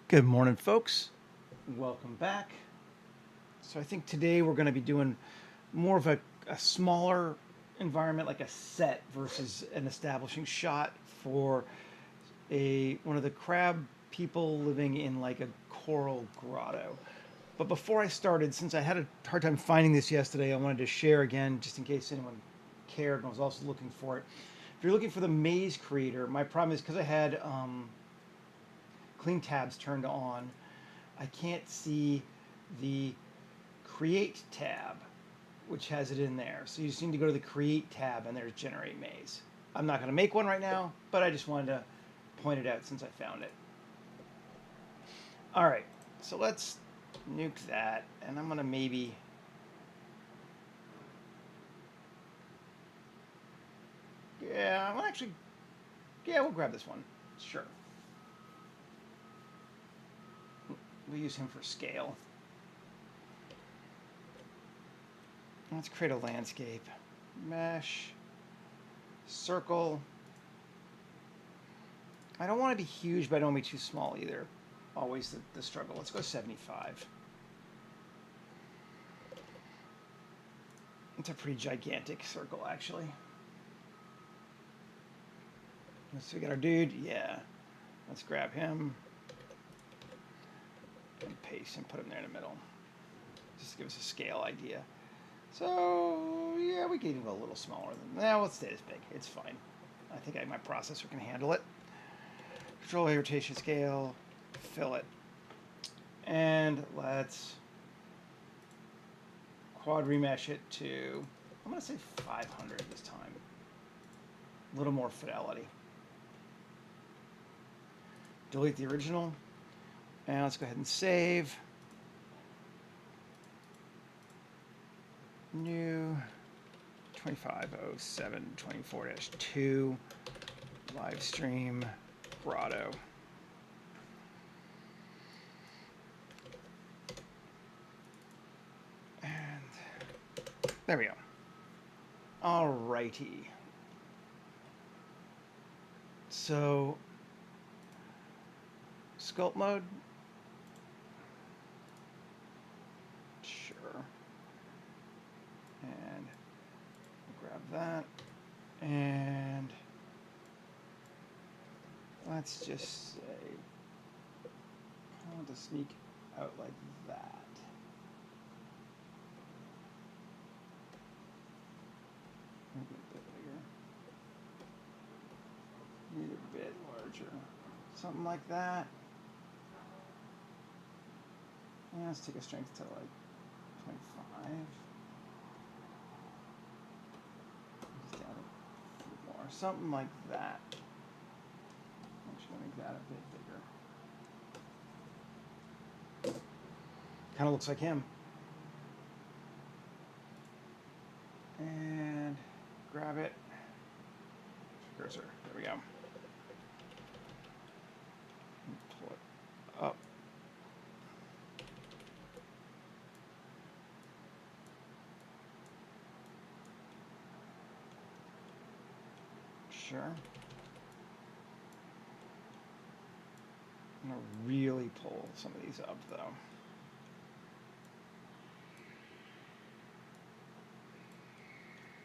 Good morning, folks. Welcome back. So I think today we're going to be doing more of a smaller environment, like a set versus an establishing shot for one of the crab people living in like a coral grotto. But before I started, since I had a hard time finding this yesterday, I wanted to share again, just in case anyone cared and was also looking for it. If you're looking for the maze creator, my problem is because I had clean tabs turned on, I can't see the create tab, which has it in there. So you just need to go to the create tab and there's generate maze. I'm not going to make one right now, but I just wanted to point it out since I found it. All right, so let's nuke that, and I'm going to maybe we'll grab this one. Sure. We'll use him for scale. Let's create a landscape. Mesh. Circle. I don't want to be huge, but I don't want to be too small either. Always the struggle. Let's go 75. It's a pretty gigantic circle, actually. Let's get our dude. Yeah. Let's grab him. And paste and put him there in the middle. Just to give us a scale idea. So, yeah, we can even go a little smaller than that. Let's stay this big. It's fine. I think my processor can handle it. Control A, rotation scale, fill it. And let's quad remesh it to, I'm going to say 500 this time. A little more fidelity. Delete the original. And let's go ahead and save. New 250724-2 live stream Grotto. And there we go. Alrighty. So sculpt mode. Sure. And grab that. And let's just say I want to sneak out like that. Maybe a bit bigger. Maybe a bit larger. Something like that. Yeah, let's take a strength to like 25. Just add a few more. Something like that. I'm just going to make that a bit bigger. Kind of looks like him. And grab it. Cursor. There we go. Pull it up. Sure. I'm going to really pull some of these up, though.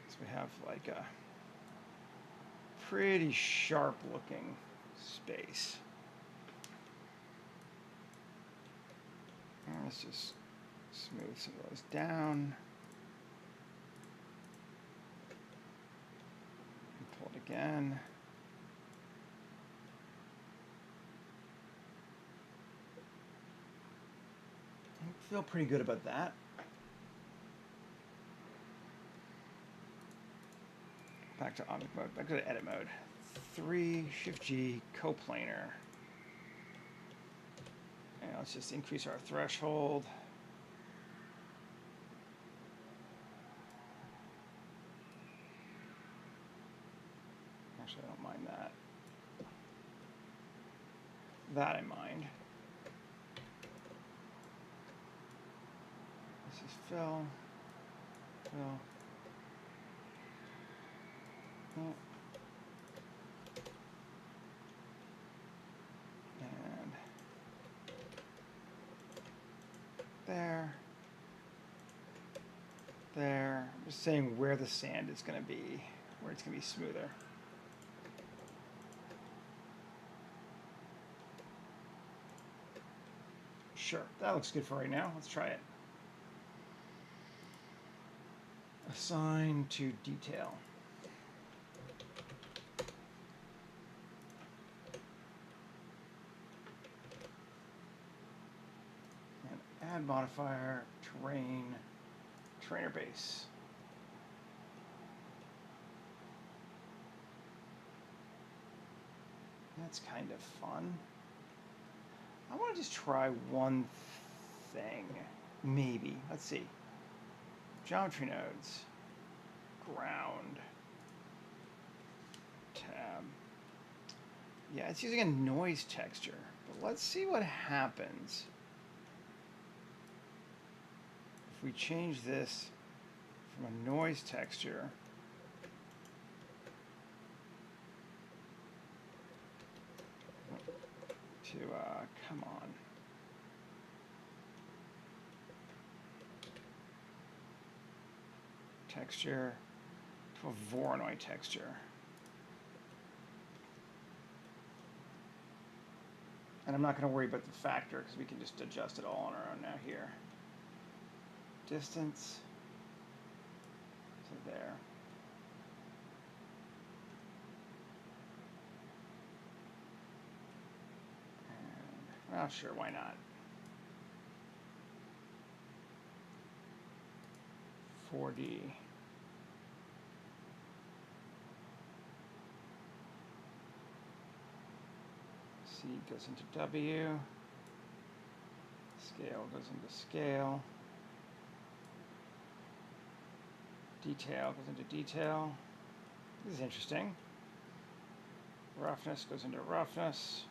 So we have like a pretty sharp looking space. And let's just smooth some of those down. And pull it again. I feel pretty good about that. Back to object mode, back to edit mode. 3, Shift G, coplanar. And let's just increase our threshold. Actually, I don't mind that. That I mind. This is fill. Fill. And there. I'm just saying where the sand is going to be, where it's going to be smoother. Sure, that looks good for right now. Let's try it. Assign to detail. And add modifier, terrain, trainer base. That's kind of fun. I want to just try one thing. Maybe. Let's see. Geometry nodes. Ground. Tab. Yeah, it's using a noise texture. But let's see what happens if we change this from a noise texture to, come on. Texture to a Voronoi texture. And I'm not going to worry about the factor because we can just adjust it all on our own now here. Distance to there. And, well, sure, why not? 4D. C goes into W. Scale goes into scale. Detail goes into detail. This is interesting. Roughness goes into roughness.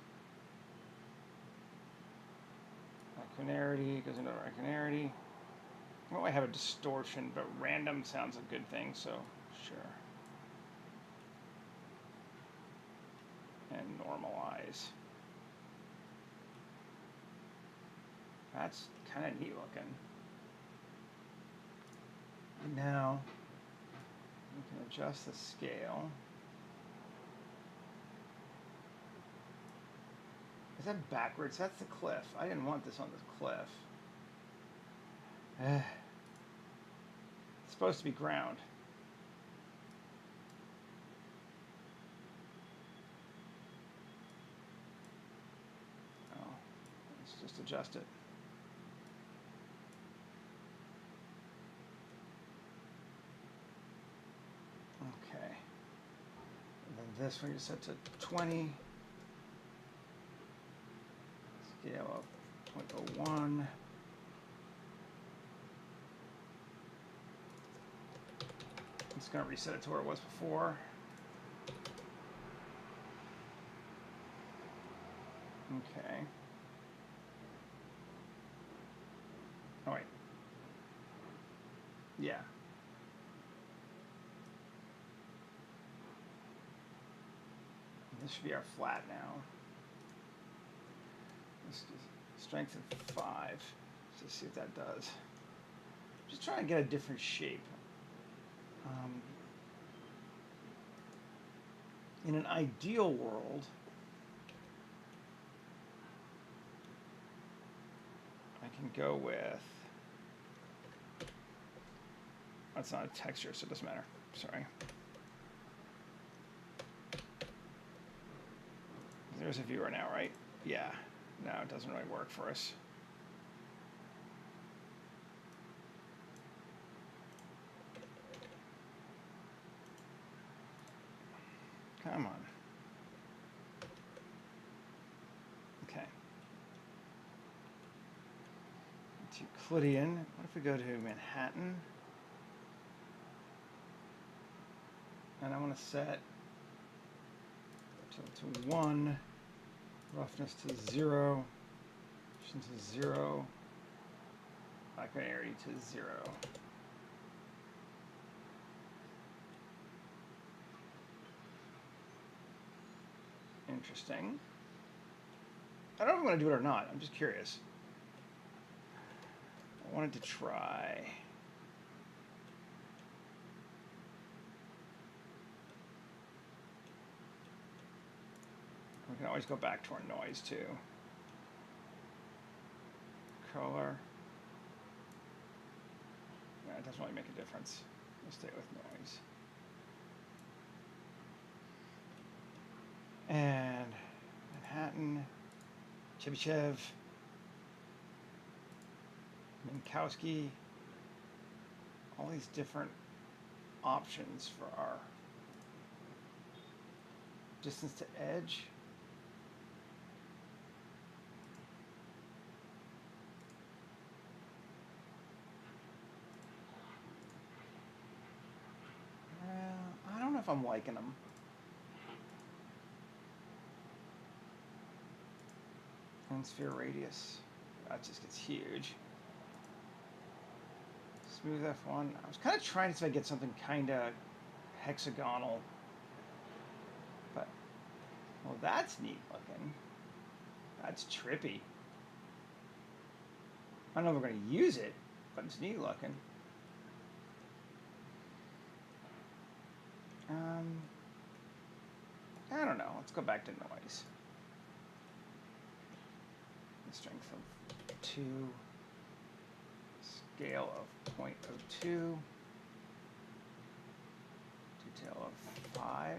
Linearity goes into linearity. Well, I have a distortion, but random sounds a good thing, so sure. And normalize. That's kind of neat looking. And now we can adjust the scale. Is that backwards? That's the cliff. I didn't want this on the cliff. It's supposed to be ground. Oh, let's just adjust it. Okay. And then this one you set to 20. Scale of 0.01. It's going to reset it to where it was before. Okay. Oh, wait. Yeah. This should be our flat now. Let's do strength of 5. Let's see what that does. Just trying to get a different shape. In an ideal world, I can go with, that's not a texture, so it doesn't matter. Sorry. There's a viewer now, right? Yeah. No, it doesn't really work for us. Come on. Okay. To Euclidean. What if we go to Manhattan? And I want to set to 1, roughness to 0, to 0, linearity to 0. Interesting. I don't know if I want to do it or not. I'm just curious. I wanted to try can always go back to our noise too. Color. Yeah, it doesn't really make a difference. We'll stay with noise. And Manhattan, Chebyshev, Minkowski, all these different options for our distance to edge. I don't know if I'm liking them. And sphere radius, that just gets huge. Smooth F1. I was kind of trying to see if I get something kind of hexagonal, but well, that's neat looking. That's trippy. I don't know if we're going to use it, but it's neat looking. I don't know. Let's go back to noise. The strength of 2, scale of 0.02, detail of 5,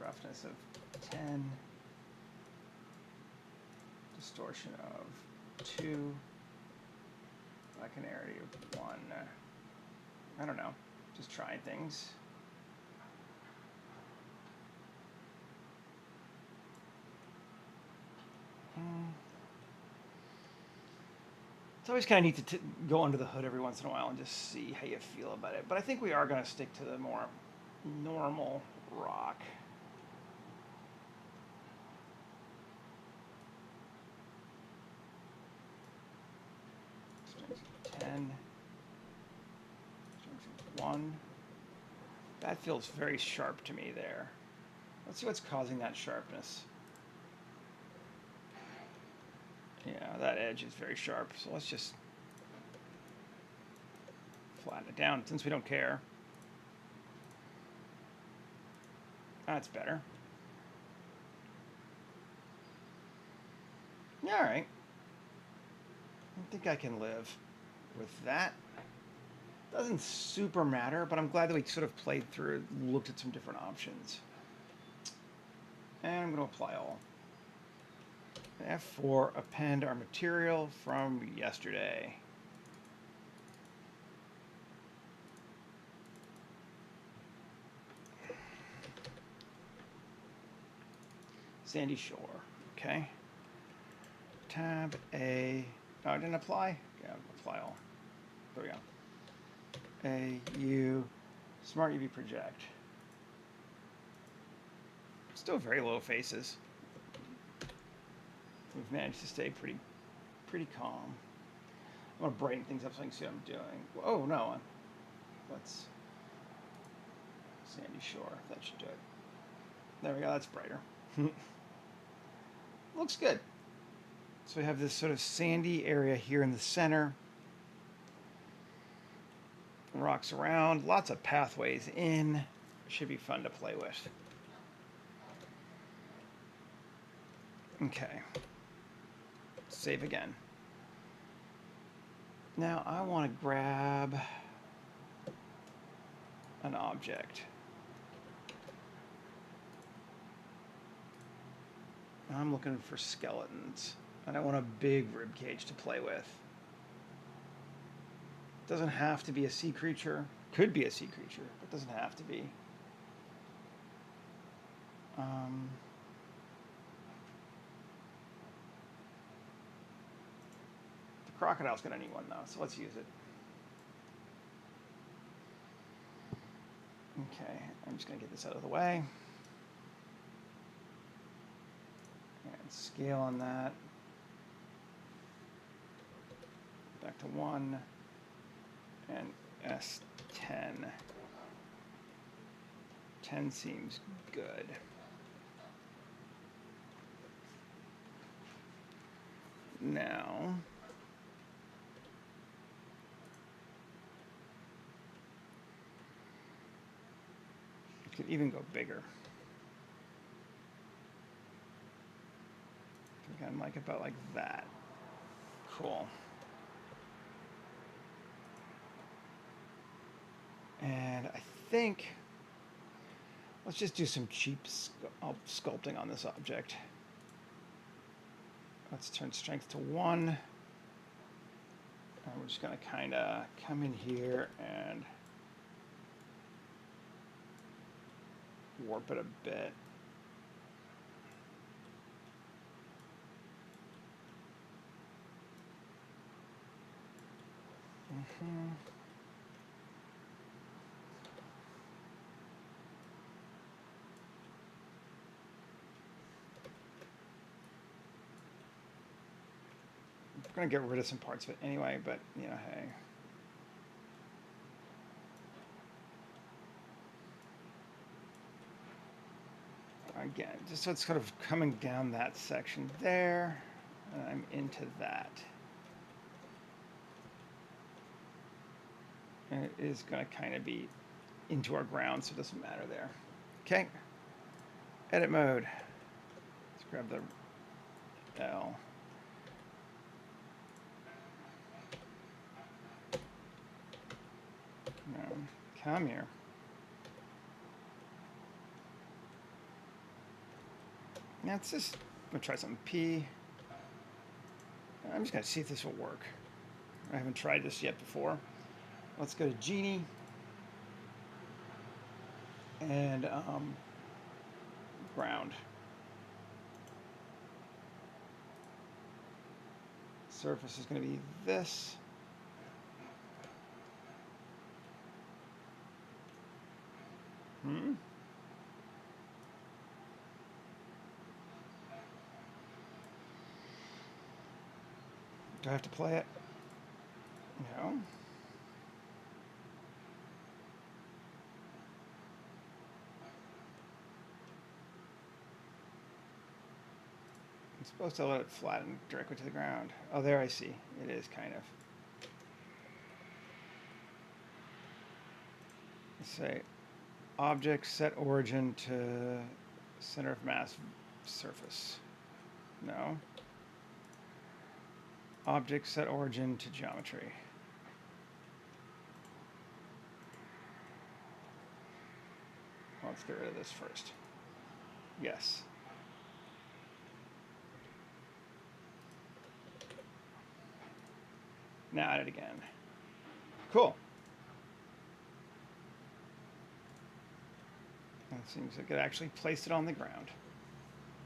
roughness of 10, distortion of 2, linearity of 1. I don't know. Just trying things. It's always kind of neat to go under the hood every once in a while and just see how you feel about it. But I think we are going to stick to the more normal rock. Strength of 10. Strength of 1. That feels very sharp to me there. Let's see what's causing that sharpness. Yeah, that edge is very sharp, so let's just flatten it down since we don't care. That's better. Yeah, all right. I think I can live with that. Doesn't super matter, but I'm glad that we sort of played through, looked at some different options. And I'm going to apply all. F4, append our material from yesterday. Sandy Shore, okay. Tab A, oh, I didn't apply? Yeah, apply all. There we go. A, U, Smart UV Project. Still very low faces. We've managed to stay pretty calm. I want to brighten things up so I can see what I'm doing. Oh no, let's Sandy Shore. That should do it. There we go. That's brighter. Looks good. So we have this sort of sandy area here in the center. Rocks around. Lots of pathways in. Should be fun to play with. Okay. Save again. Now I want to grab an object. I'm looking for skeletons, and I want a big rib cage to play with. Doesn't have to be a sea creature. Could be a sea creature, but doesn't have to be. The crocodile's got a neat one though, so let's use it. Okay, I'm just gonna get this out of the way. And scale on that. Back to 1. And S10. 10 seems good. Now, it could even go bigger. Again, like about like that. Cool. And I think let's just do some cheap sculpting on this object. Let's turn strength to 1. And we're just going to kind of come in here and warp it a bit. We're going to get rid of some parts of it anyway, but, you know, hey. Again, just so it's kind of coming down that section there, and I'm into that. And it is going to kind of be into our ground, so it doesn't matter there. Okay. Edit mode. Let's grab the L. No, come here. Now it's just, I'm going to try something P. I'm just going to see if this will work. I haven't tried this yet before. Let's go to Genie. And ground. Surface is going to be this. Do I have to play it? No. I'm supposed to let it flatten directly to the ground. Oh, there I see. It is kind of. Let's say object set origin to center of mass surface. No. Object set origin to geometry. Let's get rid of this first. Yes. Now add it again. Cool. It seems like it actually placed it on the ground.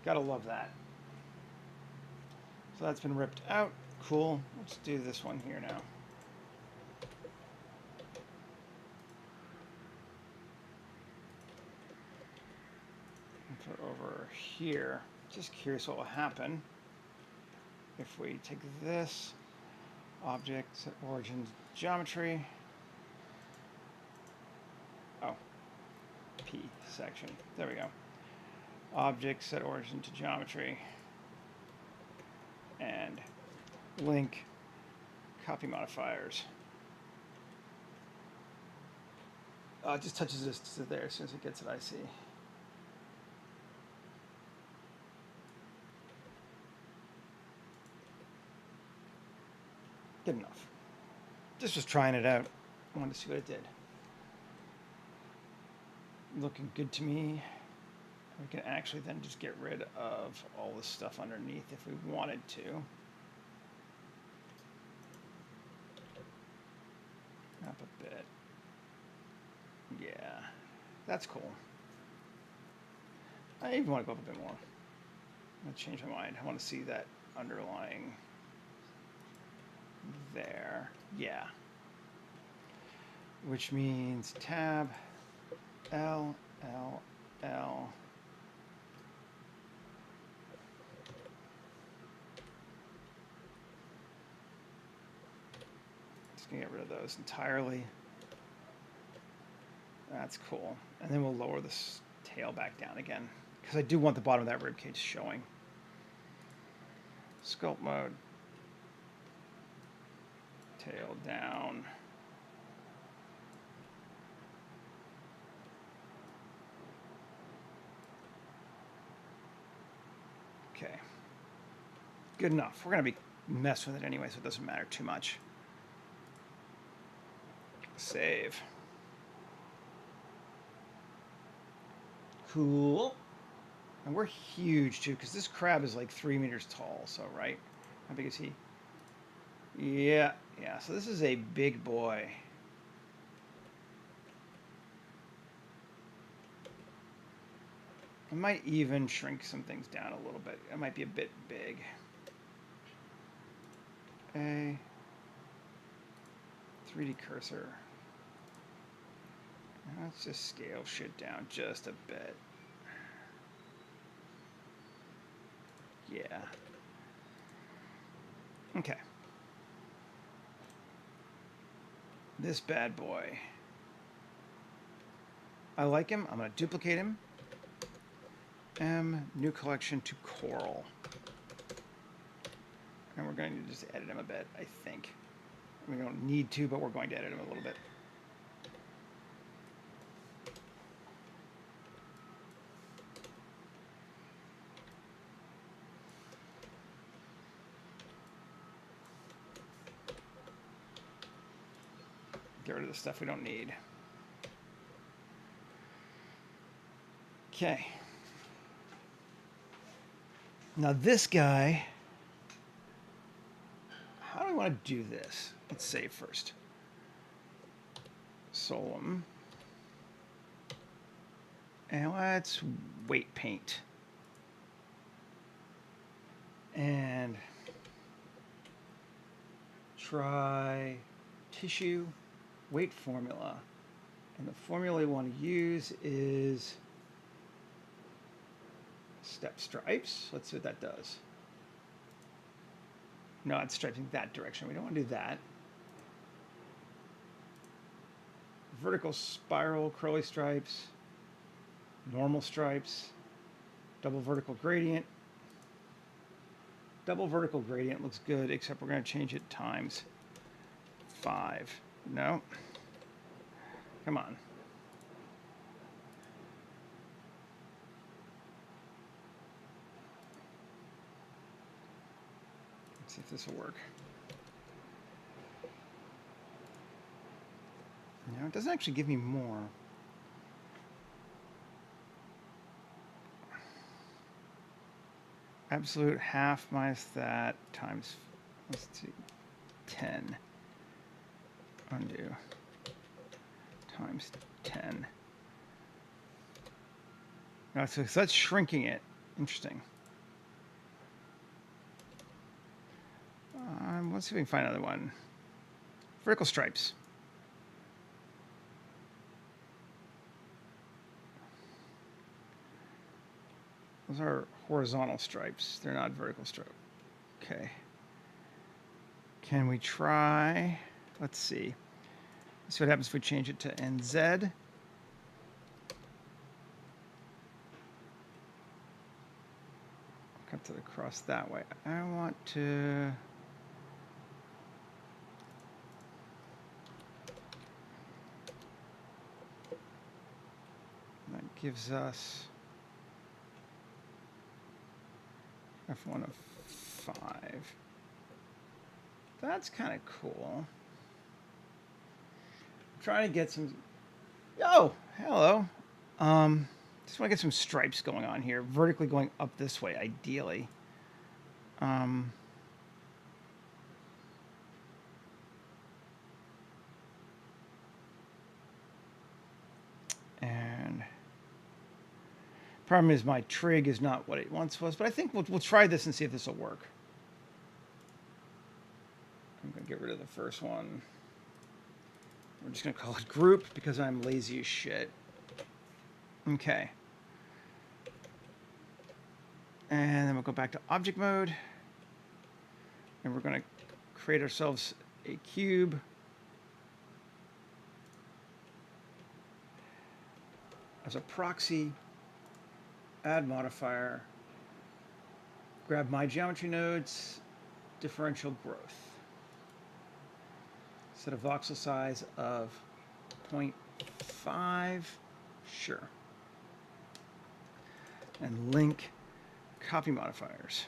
Gotta love that. So that's been ripped out. Cool. Let's do this one here now. Put it over here. Just curious what will happen if we take this object set origin geometry. Oh, P section. There we go. Object set origin to geometry. And link copy modifiers. It just touches this to there as soon as it gets it, I see. Good enough. Just was trying it out. I wanted to see what it did. Looking good to me. We can actually then just get rid of all this stuff underneath if we wanted to. Up a bit. Yeah, that's cool. I even want to go up a bit more. I'm going to change my mind. I want to see that underlying there. Yeah. Which means tab L, L, L. Just gonna get rid of those entirely. That's cool. And then we'll lower this tail back down again, because I do want the bottom of that rib cage showing. Sculpt mode. Tail down. Okay. Good enough. We're going to be mess with it anyway, so it doesn't matter too much. Save. Cool. And we're huge too, because this crab is like 3 meters tall. So, right? How big is he? Yeah. So this is a big boy. I might even shrink some things down a little bit. It might be a bit big. A 3D cursor. Let's just scale shit down just a bit. Yeah. Okay. This bad boy. I like him. I'm going to duplicate him. New collection to coral. And we're going to just edit him a bit, I think. We don't need to, but we're going to edit him a little bit. Get rid of the stuff we don't need. Okay. Now this guy, how do we want to do this? Let's save first. Solum. And let's weight paint. And try tissue weight formula. And the formula we want to use is step stripes. Let's see what that does. No, it's striping that direction. We don't want to do that. Vertical spiral, curly stripes, normal stripes, double vertical gradient. Double vertical gradient looks good, except we're going to change it times 5. No. Come on. Let's see if this will work. No, it doesn't actually give me more. Absolute half minus that times, let's see, 10. Undo. Times 10. No, so that's shrinking it. Interesting. Let's see if we can find another one. Vertical stripes. Those are horizontal stripes. They're not vertical stripes. Okay. Can we try? Let's see. See what happens if we change it to NZ. Cut to the cross that way. I want to. That gives us F1 of 5. That's kind of cool. I'm trying to get some. Oh, hello. Just want to get some stripes going on here, vertically going up this way, ideally. And problem is my trig is not what it once was, but I think we'll try this and see if this will work. I'm going to get rid of the first one. We're just going to call it group because I'm lazy as shit. Okay. And then we'll go back to object mode. And we're going to create ourselves a cube. As a proxy, add modifier, grab my geometry nodes, differential growth. Set a voxel size of 0.5, sure. And link copy modifiers.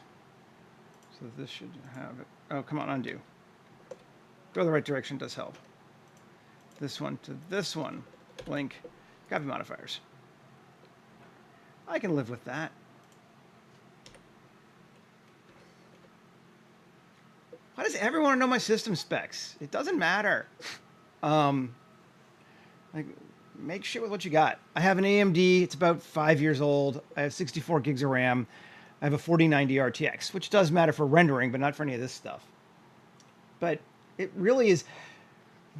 So this should have it. Oh, come on, undo. Go the right direction does help. This one to this one. Link. Copy modifiers. I can live with that. Why does everyone want to know my system specs? It doesn't matter. Like, make shit with what you got. I have an AMD. It's about 5 years old. I have 64 gigs of RAM. I have a 4090 RTX, which does matter for rendering, but not for any of this stuff. But it really is.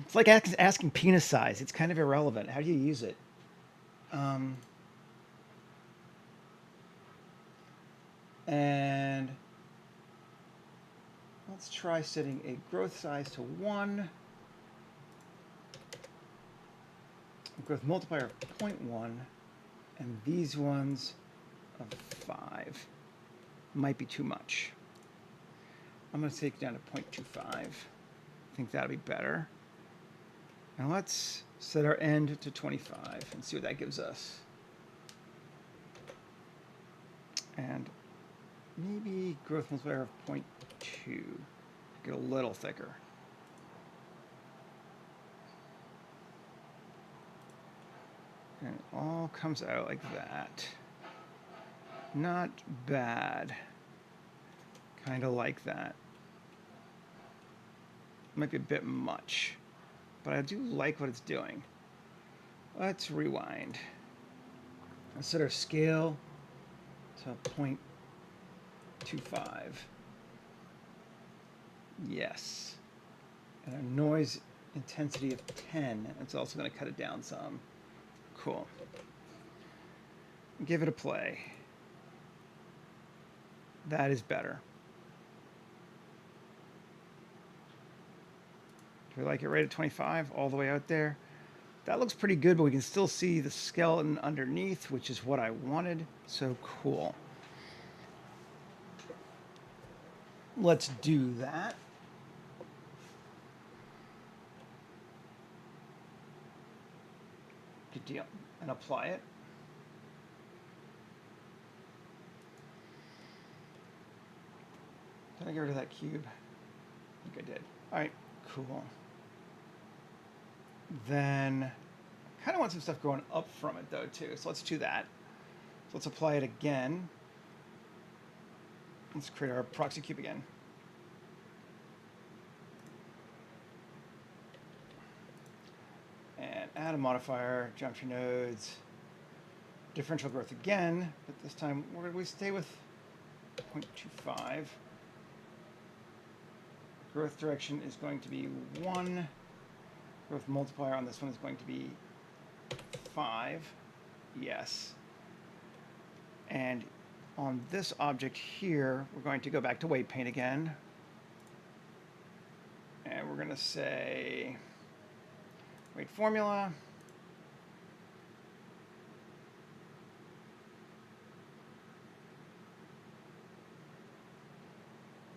It's like asking penis size. It's kind of irrelevant. How do you use it? And let's try setting a growth size to 1. Growth multiplier of 0.1. And these ones of 5. Might be too much. I'm going to take it down to 0.25. I think that'll be better. And let's set our end to 25 and see what that gives us. And maybe growth multiplier of 0.2. Get a little thicker. And it all comes out like that. Not bad. Kind of like that. Might be a bit much, but I do like what it's doing. Let's rewind. Let's set our scale to 0.25. Yes. And a noise intensity of 10. It's also going to cut it down some. Cool. Give it a play. That is better. Do we like it right at 25 all the way out there? That looks pretty good, but we can still see the skeleton underneath, which is what I wanted. So cool. Let's do that. Good deal. And apply it. Did I get rid of that cube? I think I did. All right, cool. Then I kind of want some stuff going up from it though too. So let's do that. So let's apply it again. Let's create our proxy cube again. And add a modifier, geometry nodes, differential growth again, but this time where did we stay with 0.25? Growth direction is going to be 1. Growth multiplier on this one is going to be 5. Yes. And on this object here, we're going to go back to weight paint again. And we're going to say weight formula.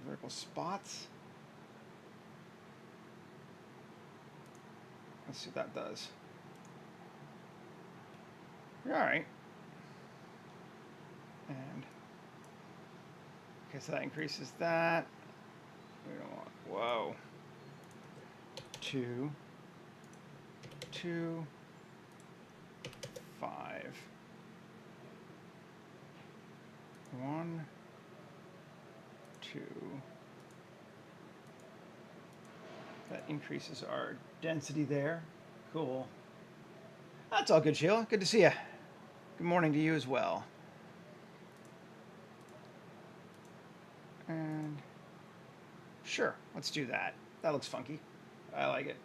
Vertical spots. Let's see what that does. All right. And okay, so that increases that. We don't want, whoa. 2, 2, 5. 1, 2. That increases our density there. Cool. That's all good, Sheila. Good to see you. Good morning to you as well. And sure, let's do that. That looks funky. I like it.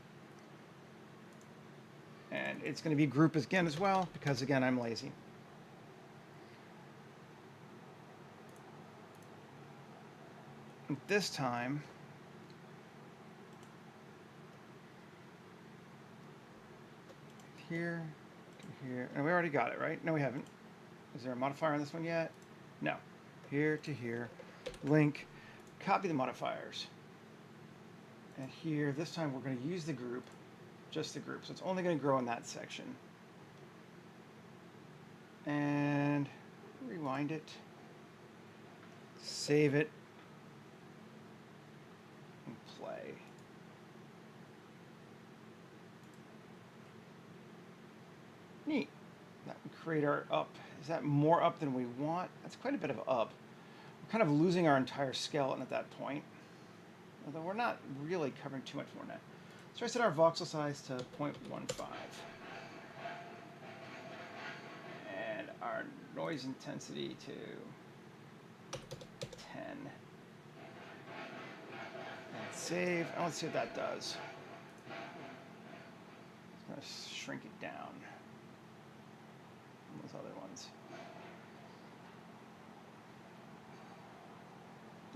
And it's going to be group again as well, because again, I'm lazy. And this time, here to here, and we already got it, right? No, we haven't. Is there a modifier on this one yet? No. Here to here, link, copy the modifiers. And here, this time we're going to use the group, just the group. So it's only going to grow in that section. And rewind it, save it, create our up. Is that more up than we want? That's quite a bit of up. We're kind of losing our entire skeleton at that point. Although we're not really covering too much more now. So I set our voxel size to 0.15. And our noise intensity to 10. And save. And let's see what that does. It's going to shrink it down. Those other ones.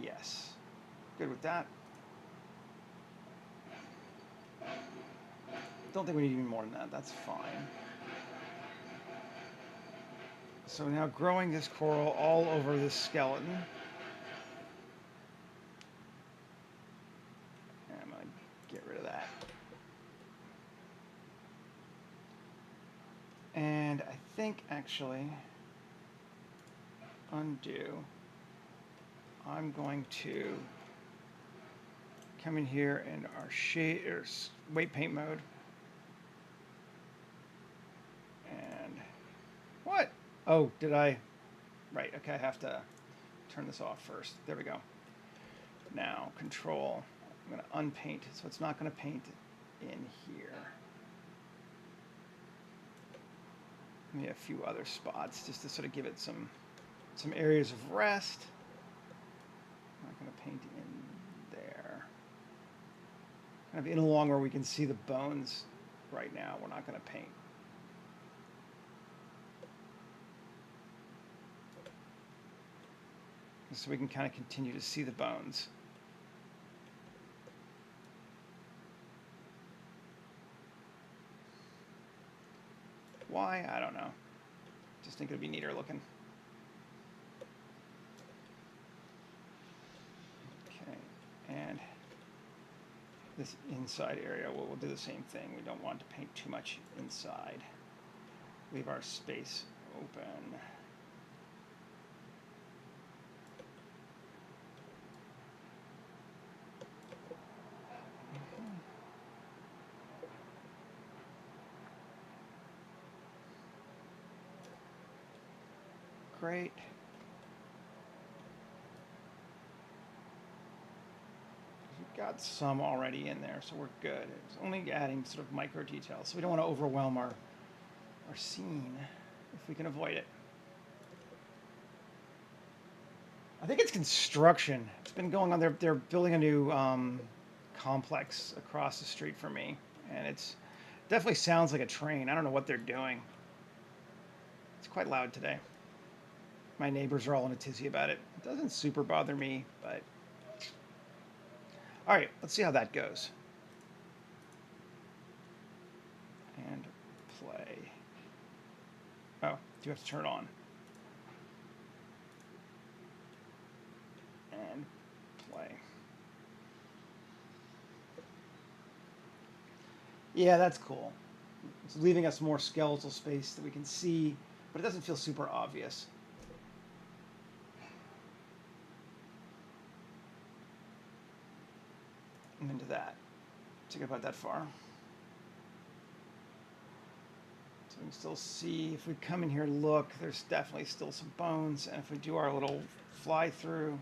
Yes. Good with that. Don't think we need any more than that. That's fine. So now growing this coral all over this skeleton. And I'm going to get rid of that. And I think actually, undo. I'm going to come in here in our shade or weight paint mode. And what? Oh, did I? Right, okay, I have to turn this off first. There we go. Now, control. I'm going to unpaint, so it's not going to paint in here. Maybe a few other spots just to sort of give it some areas of rest. I'm not going to paint in there. Kind of in along where we can see the bones right now. We're not going to paint. So we can kind of continue to see the bones. Why? I don't know. Just think it'd be neater looking. Okay, and this inside area, we'll do the same thing. We don't want to paint too much inside. Leave our space open. Great. We've got some already in there, so we're good. It's only adding sort of micro details, so we don't want to overwhelm our scene if we can avoid it. I think it's construction. It's been going on. They're building a new complex across the street from me, and it's definitely sounds like a train. I don't know what they're doing. It's quite loud today. My neighbors are all in a tizzy about it. It doesn't super bother me, but... All right, let's see how that goes. And play. Oh, do you have to turn it on? And play. Yeah, that's cool. It's leaving us more skeletal space that we can see, but it doesn't feel super obvious. I'm into that. To get about that far. So we can still see, if we come in here and look, there's definitely still some bones, and if we do our little fly through,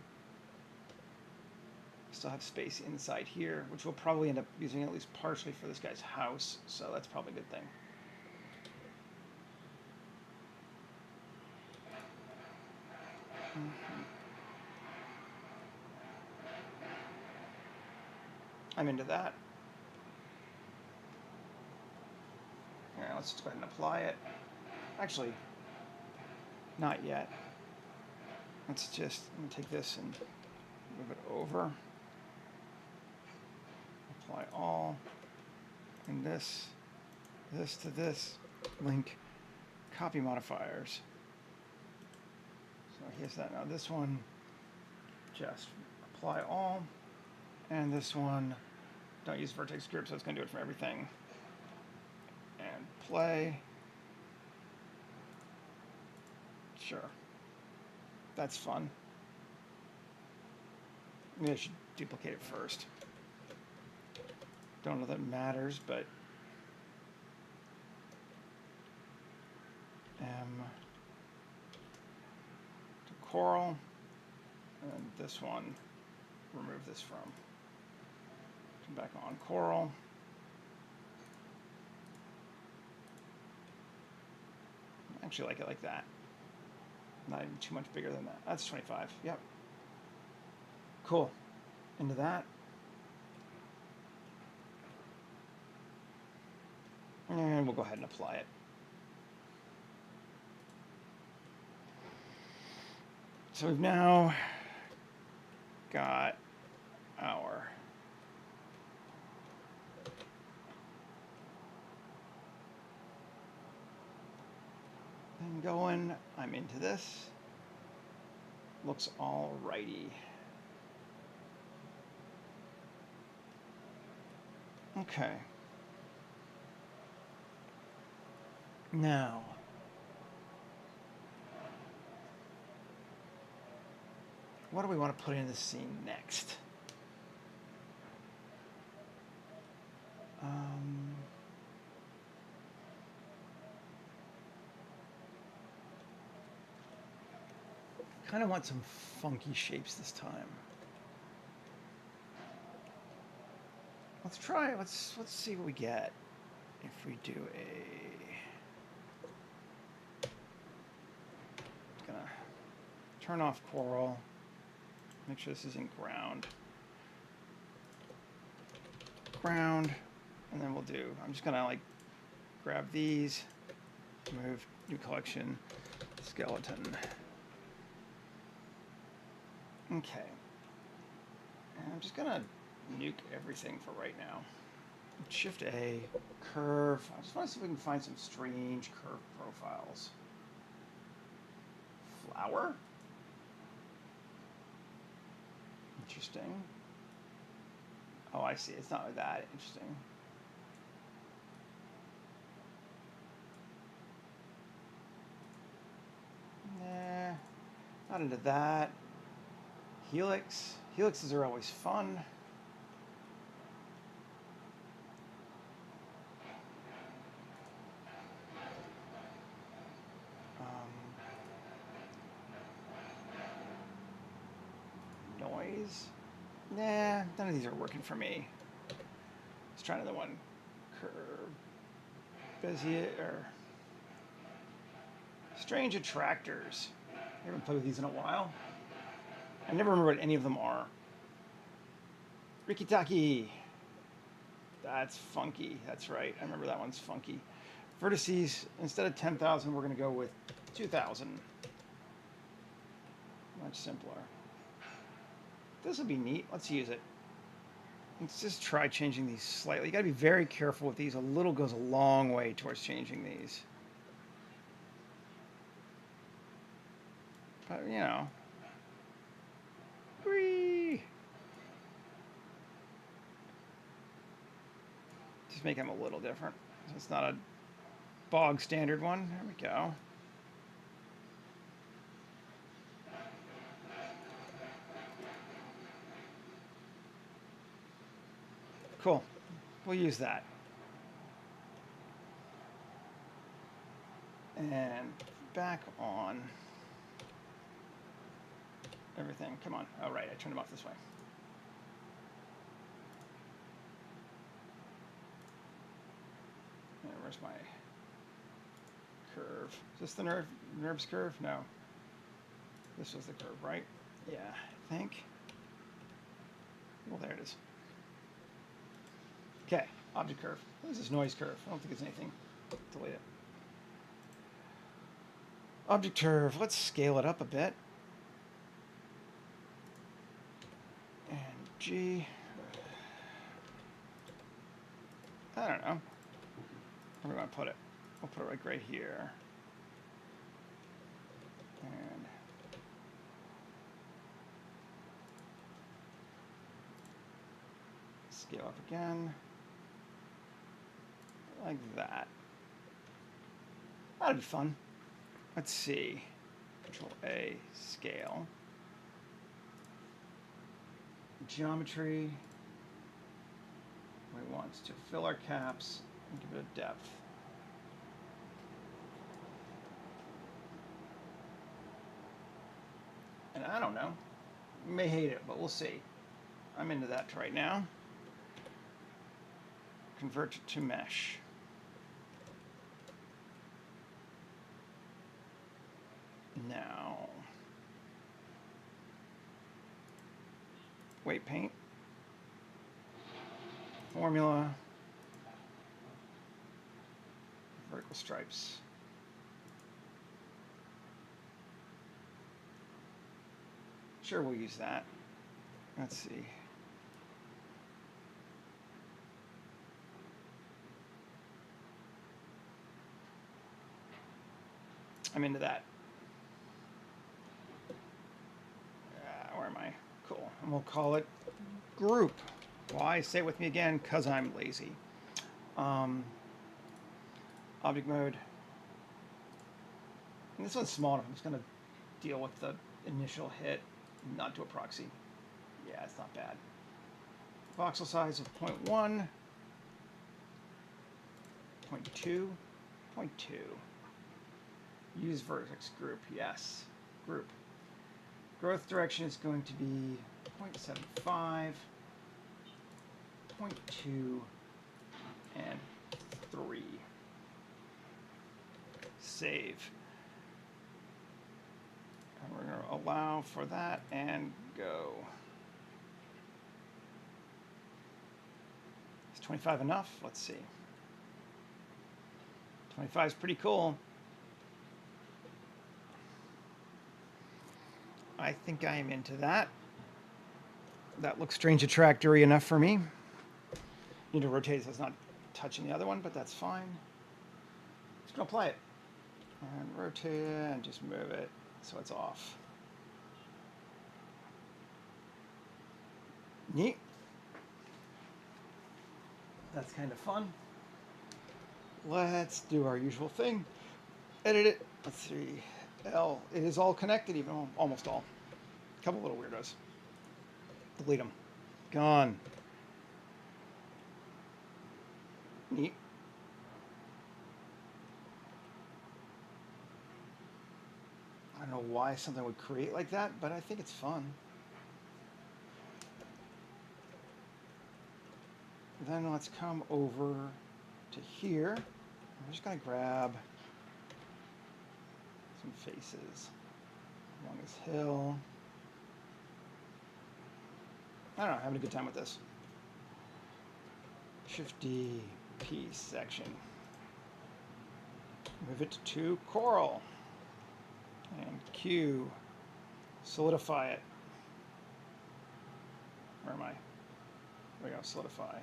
we still have space inside here, which we'll probably end up using at least partially for this guy's house, so that's probably a good thing. I'm into that. Here, let's just go ahead and apply it. Actually, not yet. Let's just take this and move it over. Apply all. And this to this. Link copy modifiers. So here's that. Now this one, just apply all. And this one, don't use vertex group, so it's going to do it for everything. And play. Sure. That's fun. Maybe I should duplicate it first. Don't know that matters, but M to coral, and this one, remove this from. Come back on coral. I actually like it like that. Not even too much bigger than that. That's 25. Yep. Cool. Into that. And we'll go ahead and apply it. So we've now got our thing going. I'm into this. Looks all righty. Okay. Now, what do we want to put in the scene next? Kind of want some funky shapes this time. Let's try. Let's see what we get if we do gonna turn off coral. Make sure this is in ground. Ground, and then we'll do. I'm just gonna like grab these, move new collection, skeleton. Okay. And I'm just gonna nuke everything for right now. Shift A, curve. I just want to see if we can find some strange curve profiles. Flower? Interesting. Oh, I see. It's not that interesting. Nah, not into that. Helix. Helixes are always fun. Noise. Nah, none of these are working for me. Let's try another one. Curve. Bezier or strange attractors. I haven't played with these in a while. I never remember what any of them are. Rikitaki. That's funky. That's right. I remember that one's funky. Vertices. Instead of 10,000, we're going to go with 2,000. Much simpler. This will be neat. Let's use it. Let's just try changing these slightly. You got to be very careful with these. A little goes a long way towards changing these. But, you know. Whee! Just make them a little different. So it's not a bog standard one. There we go. Cool. We'll use that. And back on everything. Come on. Oh, right. I turned them off this way. And where's my curve? Is this the nerves curve? No. This was the curve, right? Yeah, I think. Well, there it is. Okay, object curve. What is this noise curve? I don't think it's anything. Delete it. Object curve. Let's scale it up a bit. And G. I don't know. Where do we want to put it? We'll put it right here. And scale up again. Like that. That'd be fun. Let's see. Control A, scale. Geometry. We want to fill our caps and give it a depth. don't know. May hate it, but we'll see. I'm into that right now. Convert it to mesh. Now, weight paint, formula, vertical stripes. Sure, we'll use that. Let's see. I'm into that. Where am I? Cool. And we'll call it group. Why? Say it with me again, because I'm lazy. Object mode. And this one's small enough. I'm just going to deal with the initial hit, not do a proxy. Yeah, it's not bad. Voxel size of 0.1, 0.2, 0.2. Use vertex group, yes, group. Growth direction is going to be 0.75, 0.2, and 3. Save. And we're going to allow for that and go. Is 25 enough? Let's see. 25 is pretty cool. I think I am into that. That looks strange attractory enough for me. Need to rotate so it's not touching the other one, but that's fine. Just gonna apply it. And rotate it and just move it so it's off. Neat. That's kind of fun. Let's do our usual thing. Edit it. Let's see. L. It is all connected, even almost all. A couple little weirdos. Delete them. Gone. Neat. I don't know why something would create like that, but I think it's fun. Then let's come over to here. I'm just going to grab some faces along this hill. I don't know, having a good time with this. Shift D, P section. Move it to coral. And Q, solidify it. Where am I? There we go, solidify.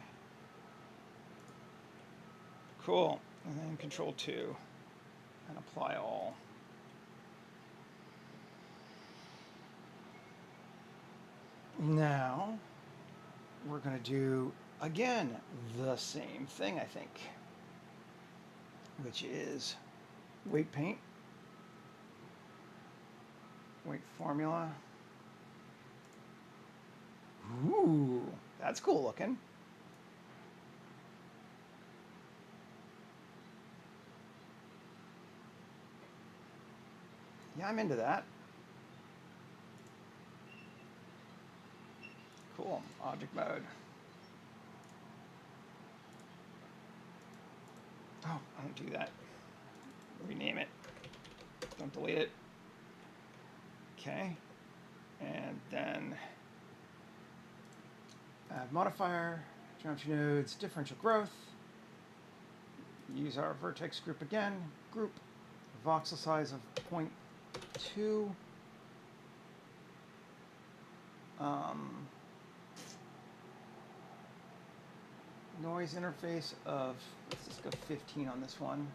Cool. And then Control 2 and apply all. Now we're going to do again the same thing, I think, which is weight paint, weight formula. Ooh, that's cool looking. Yeah, I'm into that. Cool. Object mode. Oh, I don't do that. Rename it. Don't delete it. Okay. And then add modifier, geometry nodes, differential growth. Use our vertex group again. Group. Voxel size of 0.2. Noise interface of, let's just go 15 on this one.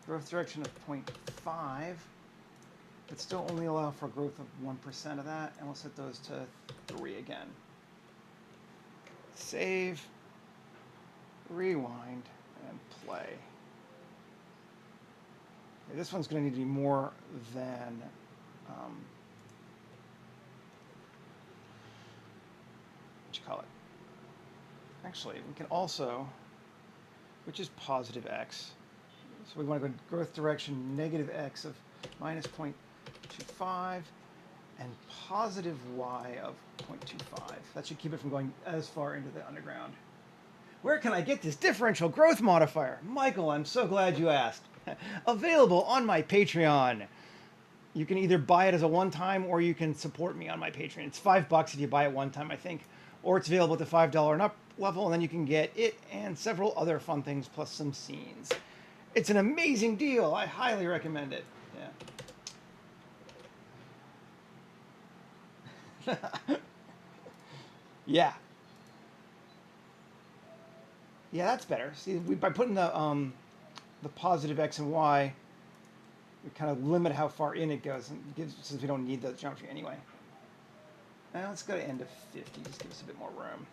Growth direction of 0.5, but still only allow for growth of 1% of that, and we'll set those to 3 again. Save, rewind, and play. Okay, this one's going to need to be more than what you call it. Actually, we can also, which is positive x. So we want to go growth direction negative x of minus 0.25. and positive y of 0.25. That should keep it from going as far into the underground. Where can I get this differential growth modifier? Michael, I'm so glad you asked. Available on my Patreon. You can either buy it as a one-time or you can support me on my Patreon. It's $5 if you buy it one time, I think. Or it's available at the $5 and up level, and then you can get it and several other fun things plus some scenes. It's an amazing deal. I highly recommend it. Yeah. Yeah. Yeah, that's better. See, by putting the positive x and y, we kind of limit how far in it goes, and since we don't need the geometry anyway. Now let's go to end of 50. Just give us a bit more room.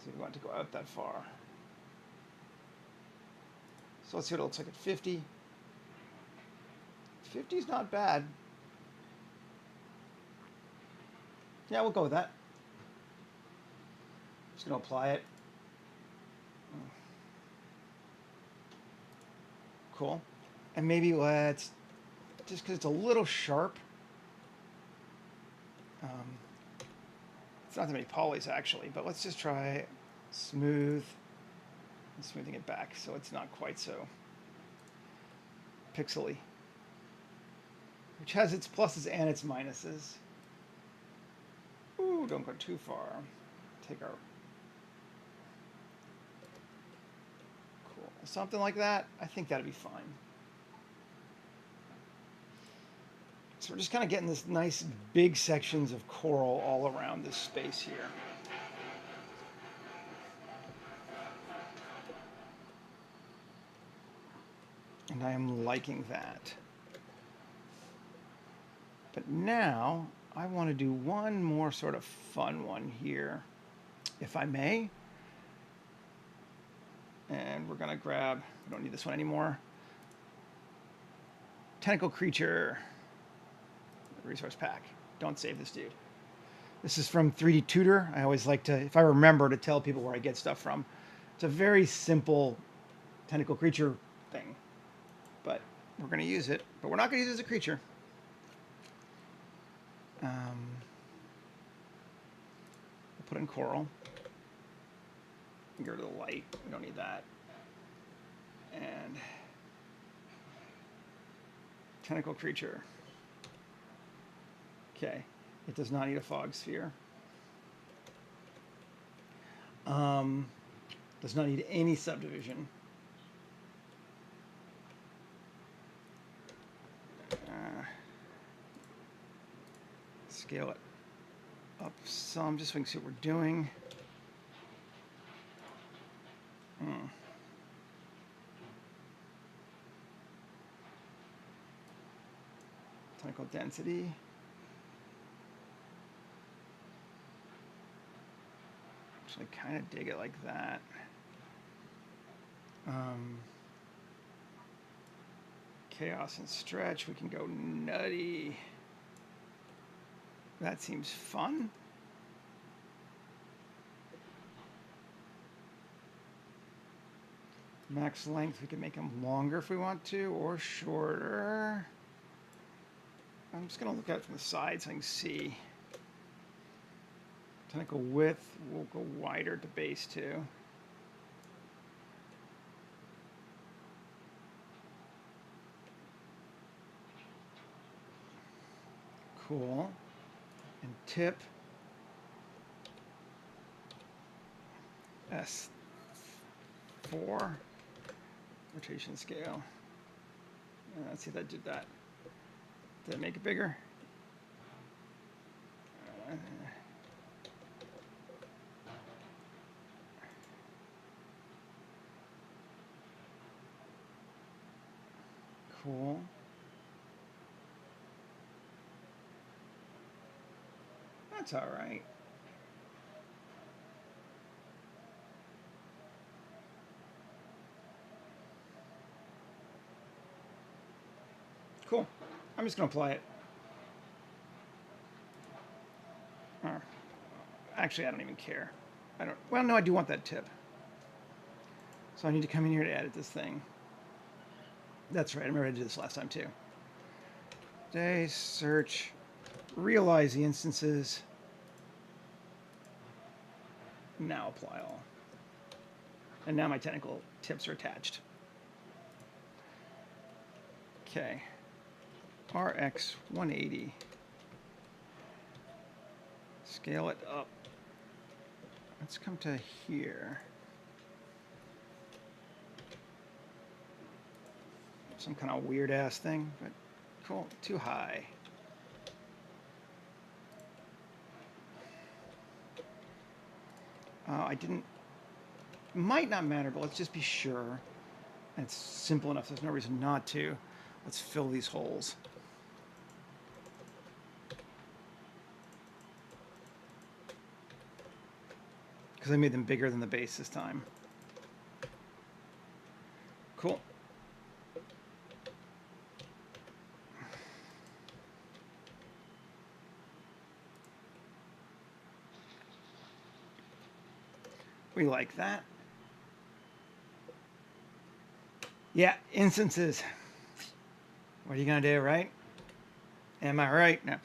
So we want to go out that far. So let's see what it looks like at 50. 50 is not bad. Yeah, we'll go with that. Just going to apply it. Cool. And maybe let's, just because it's a little sharp, it's not that many polys actually, but let's just try smooth and smoothing it back so it's not quite so pixely, which has its pluses and its minuses. Ooh, don't go too far. Take our cool, something like that. I think that'd be fine. So we're just kind of getting this nice big sections of coral all around this space here. And I am liking that. But now I want to do one more sort of fun one here, if I may. And we're going to grab, we don't need this one anymore. Tentacle creature. Resource pack. Don't save this dude. This is from 3D Tutor. I always like to, if I remember, to tell people where I get stuff from. It's a very simple tentacle creature thing, but we're going to use it. But we're not going to use it as a creature. We'll put it in coral. Get rid of the light. We don't need that. And tentacle creature. Okay, it does not need a fog sphere. Does not need any subdivision. Scale it up some just so we can see what we're doing. Tentacle density. Actually, kind of dig it like that. Chaos and stretch. We can go nutty. That seems fun. Max length. We can make them longer if we want to, or shorter. I'm just going to look at it from the side so I can see. Tentacle width, we'll go wider at the base too. Cool. And tip. S4. Rotation scale. Let's see if that did that. Did it make it bigger? Cool. That's all right. Cool. I'm just going to apply it. Actually, I don't even care. Well, no, I do want that tip. So I need to come in here to edit this thing. That's right. I remember I did this last time too. Stay, search, realize the instances. Now apply all. And now my technical tips are attached. Okay. RX 180. Scale it up. Let's come to here. Some kind of weird ass thing, but cool. Too high. I didn't. Might not matter, but let's just be sure. And it's simple enough. There's no reason not to. Let's fill these holes. Because I made them bigger than the base this time. Cool. We like that. Yeah, instances. What are you gonna do, right? Am I right? No.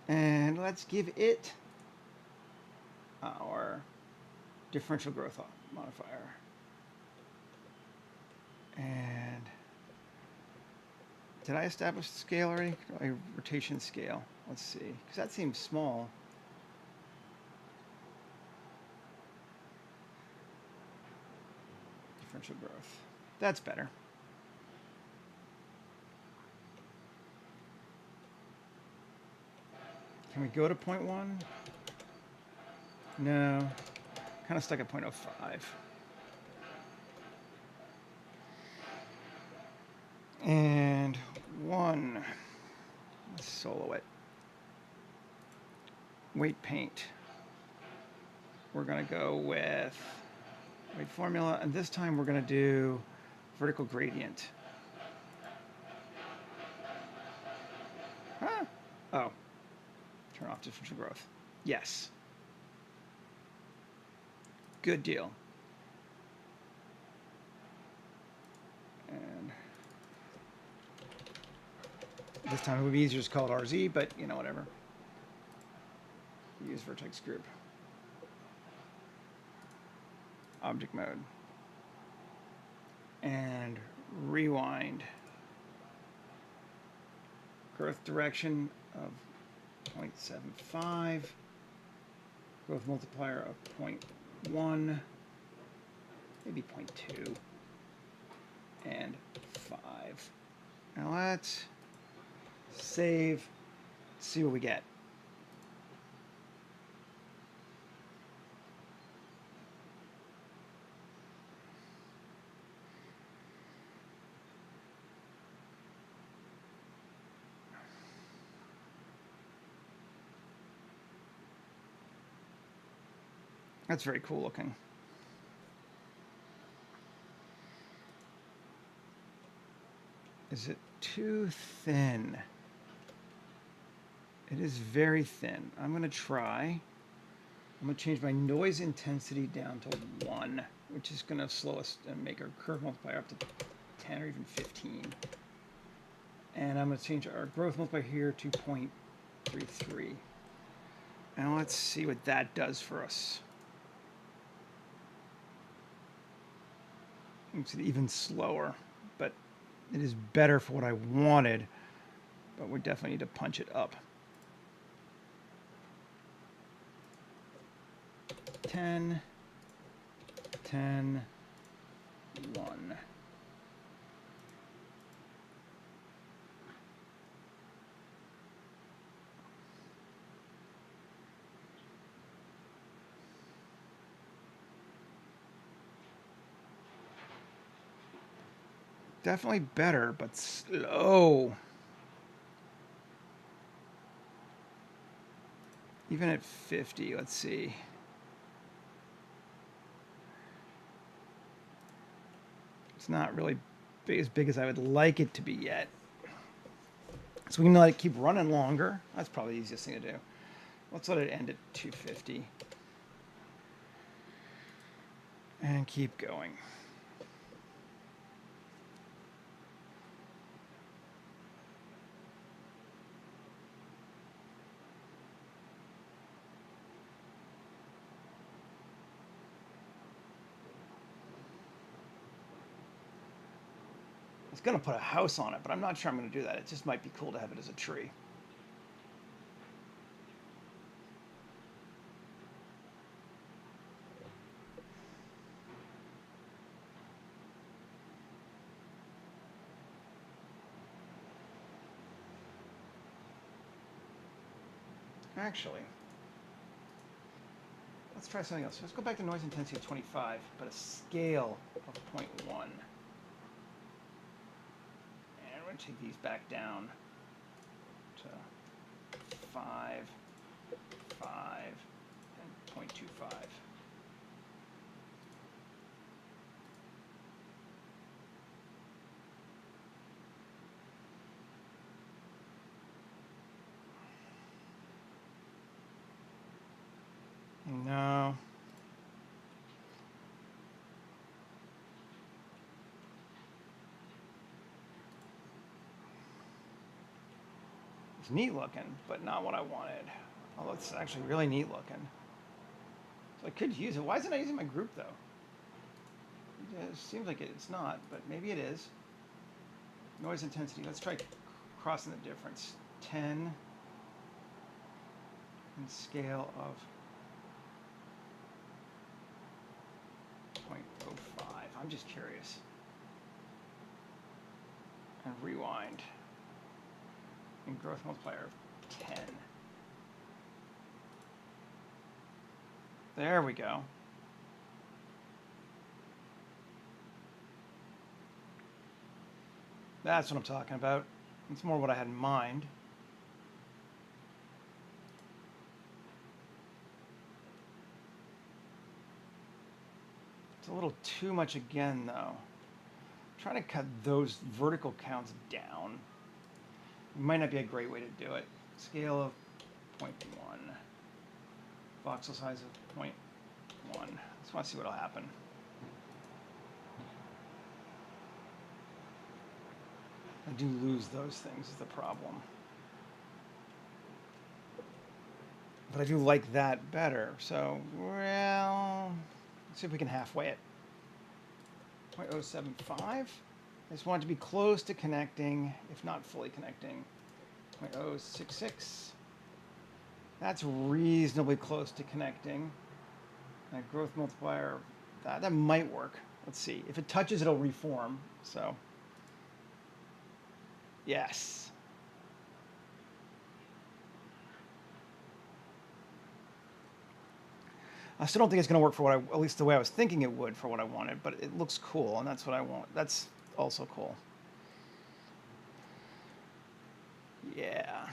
And let's give it our differential growth modifier. And did I establish the scale already? A rotation scale. Let's see, because that seems small. Differential growth. That's better. Can we go to 0.1? No. Kind of stuck at 0.05. And 1. Let's solo it. Weight paint. We're going to go with weight formula, and this time we're going to do vertical gradient. Huh? Oh. Turn off differential growth. Yes. Good deal. And this time it would be easier to call it RZ, but you know, whatever. Use vertex group. Object mode. And rewind. Growth direction of 0.75. Growth multiplier of 0.1. Maybe 0.2. And 5. Now let's save. See what we get. That's very cool looking. Is it too thin? It is very thin. I'm going to try. I'm going to change my noise intensity down to 1, which is going to slow us and make our curve multiplier up to 10 or even 15. And I'm going to change our growth multiplier here to 0.33. And let's see what that does for us. Makes it even slower, but it is better for what I wanted, but we definitely need to punch it up. 10, 10, 1. Definitely better, but slow. Even at 50, let's see. It's not really as big as I would like it to be yet. So we can let it keep running longer. That's probably the easiest thing to do. Let's let it end at 250. And keep going. going to put a house on it, but I'm not sure I'm going to do that. It just might be cool to have it as a tree. Actually, let's try something else. Let's go back to noise intensity of 25, but a scale of 0.1. And we're going to take these back down to 5, 5, and 0.25. No. It's neat looking, but not what I wanted. Although it's actually really neat looking. So I could use it. Why isn't I using my group though? It seems like it's not, but maybe it is. Noise intensity. Let's try crossing the difference. 10 and scale of 0.05. I'm just curious. And rewind. And growth multiplier of 10. There we go. That's what I'm talking about. It's more what I had in mind. It's a little too much again, though. I'm trying to cut those vertical counts down. It might not be a great way to do it. Scale of 0.1. Voxel size of 0.1. Just want to see what'll happen. I do lose those things is the problem. But I do like that better. So, well, let's see if we can halfway it. 0.075. I just want it to be close to connecting, if not fully connecting. 0.066. That's reasonably close to connecting. That growth multiplier, that might work. Let's see. If it touches, it'll reform. So, yes. I still don't think it's going to work for what at least the way I was thinking it would for what I wanted, but it looks cool, and that's what I want. That's also cool. Yeah.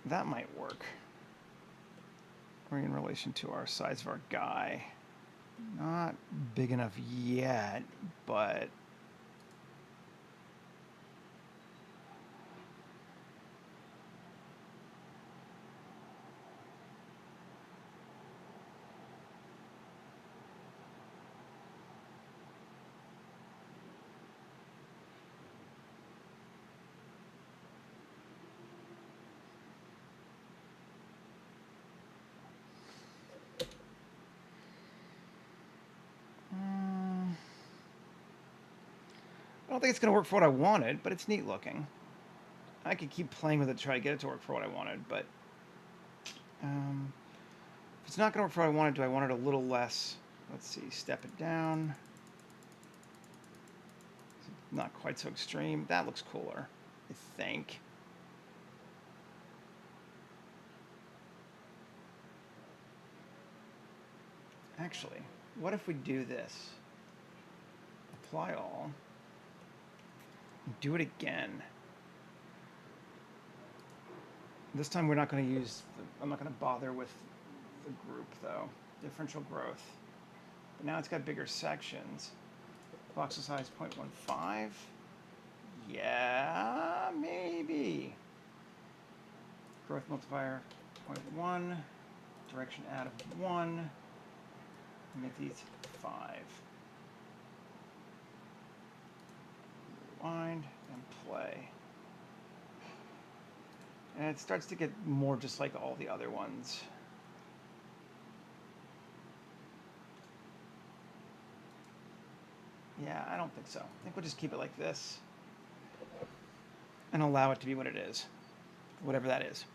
That might work. We're in relation to our size of our guy. Not big enough yet, but I don't think it's going to work for what I wanted, but it's neat looking. I could keep playing with it to try to get it to work for what I wanted, but if it's not going to work for what I wanted, do I want it a little less? Let's see, step it down. Not quite so extreme. That looks cooler, I think. Actually, what if we do this? Apply all. Do it again. This time we're not going to use, I'm not going to bother with the group though. Differential growth. But now it's got bigger sections. Voxel size 0.15. Yeah, maybe. Growth multiplier 0.1. Direction add of 1. Make these 5. Rewind and play. And it starts to get more just like all the other ones. Yeah, I don't think so. I think we'll just keep it like this and allow it to be what it is, whatever that is.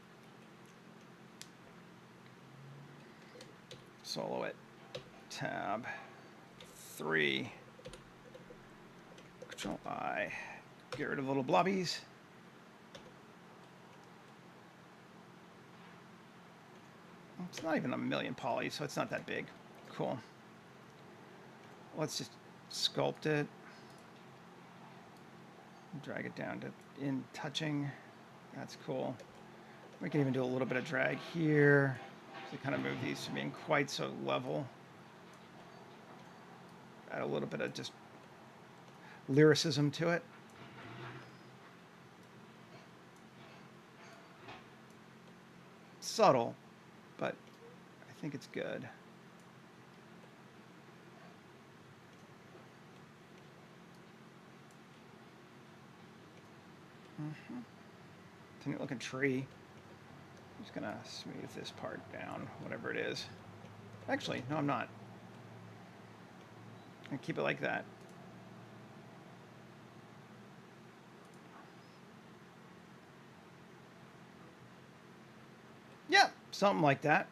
Solo it. Tab 3. Control I. Get rid of little blobbies. It's not even a million polys, so it's not that big. Cool. Let's just sculpt it. Drag it down to in touching. That's cool. We can even do a little bit of drag here to kind of move these from being quite so level. Add a little bit of just lyricism to it. Subtle, but I think it's good. It's a neat looking tree. I'm just gonna smooth this part down, whatever it is. Actually, no, I'm not. And keep it like that. Yeah, something like that.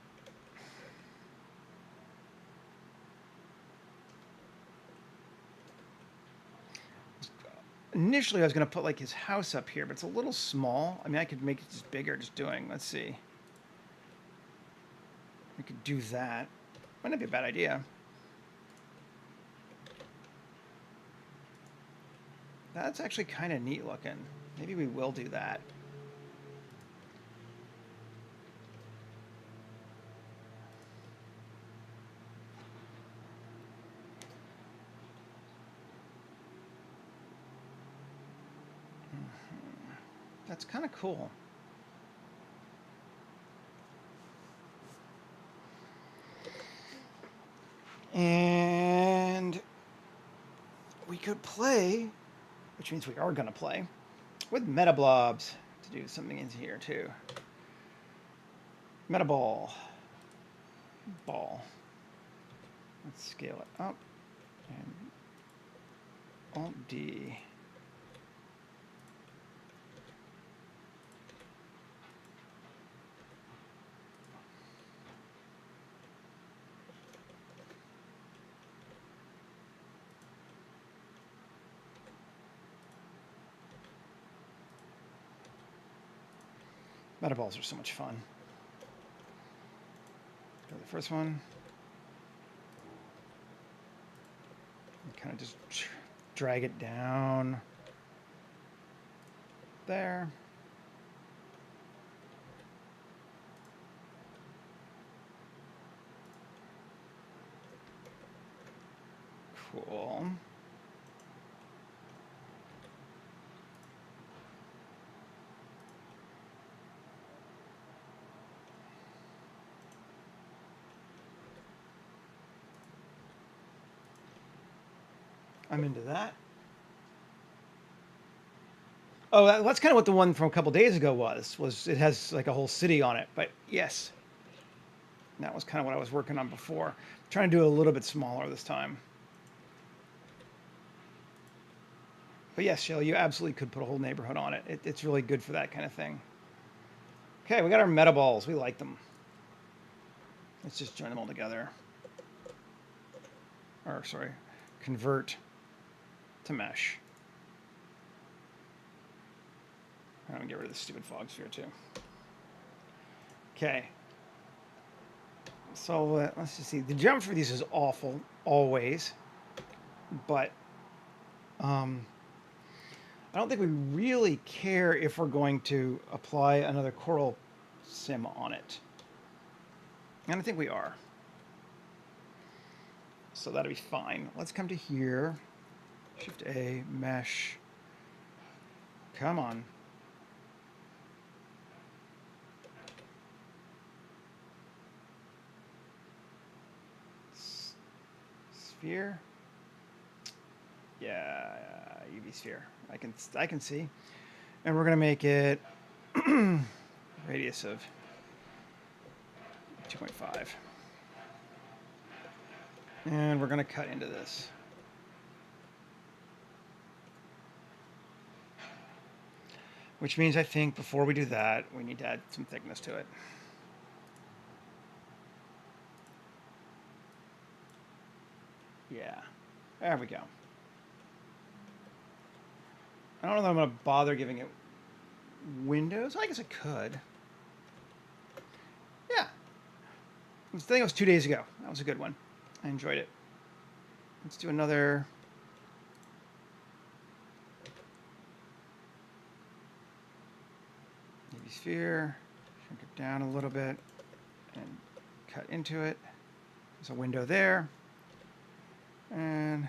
Initially, I was going to put like his house up here, but it's a little small. I mean, I could make it just bigger just doing, let's see. We could do that. Might not be a bad idea. That's actually kind of neat looking. Maybe we will do that. That's kind of cool. And we could play, which means we are going to play, with meta blobs to do something in here too. Meta ball. Ball. Let's scale it up. And Alt-D. Meta balls are so much fun. Go to the first one. Kind of just drag it down there. Cool. I'm into that. Oh, that's kind of what the one from a couple days ago was it has like a whole city on it, but yes. That was kind of what I was working on before. I'm trying to do it a little bit smaller this time. But yes, Shelly, you absolutely could put a whole neighborhood on it. It's really good for that kind of thing. Okay, we got our meta balls. We like them. Let's just join them all together. Or, sorry, convert to mesh. I'm gonna get rid of the stupid fog sphere too. Okay. So let's just see. The jump for these is awful, always. But I don't think we really care if we're going to apply another coral sim on it. And I think we are. So that'll be fine. Let's come to here. Shift A, mesh. Come on. Sphere. Yeah, UV sphere. I can see. And we're gonna make it radius of 2.5. And we're gonna cut into this. Which means I think before we do that, we need to add some thickness to it. Yeah, there we go. I don't know that I'm going to bother giving it windows. I guess I could. Yeah. I think it was 2 days ago. That was a good one. I enjoyed it. Let's do another. Maybe sphere. Shrink it down a little bit and cut into it. There's a window there. And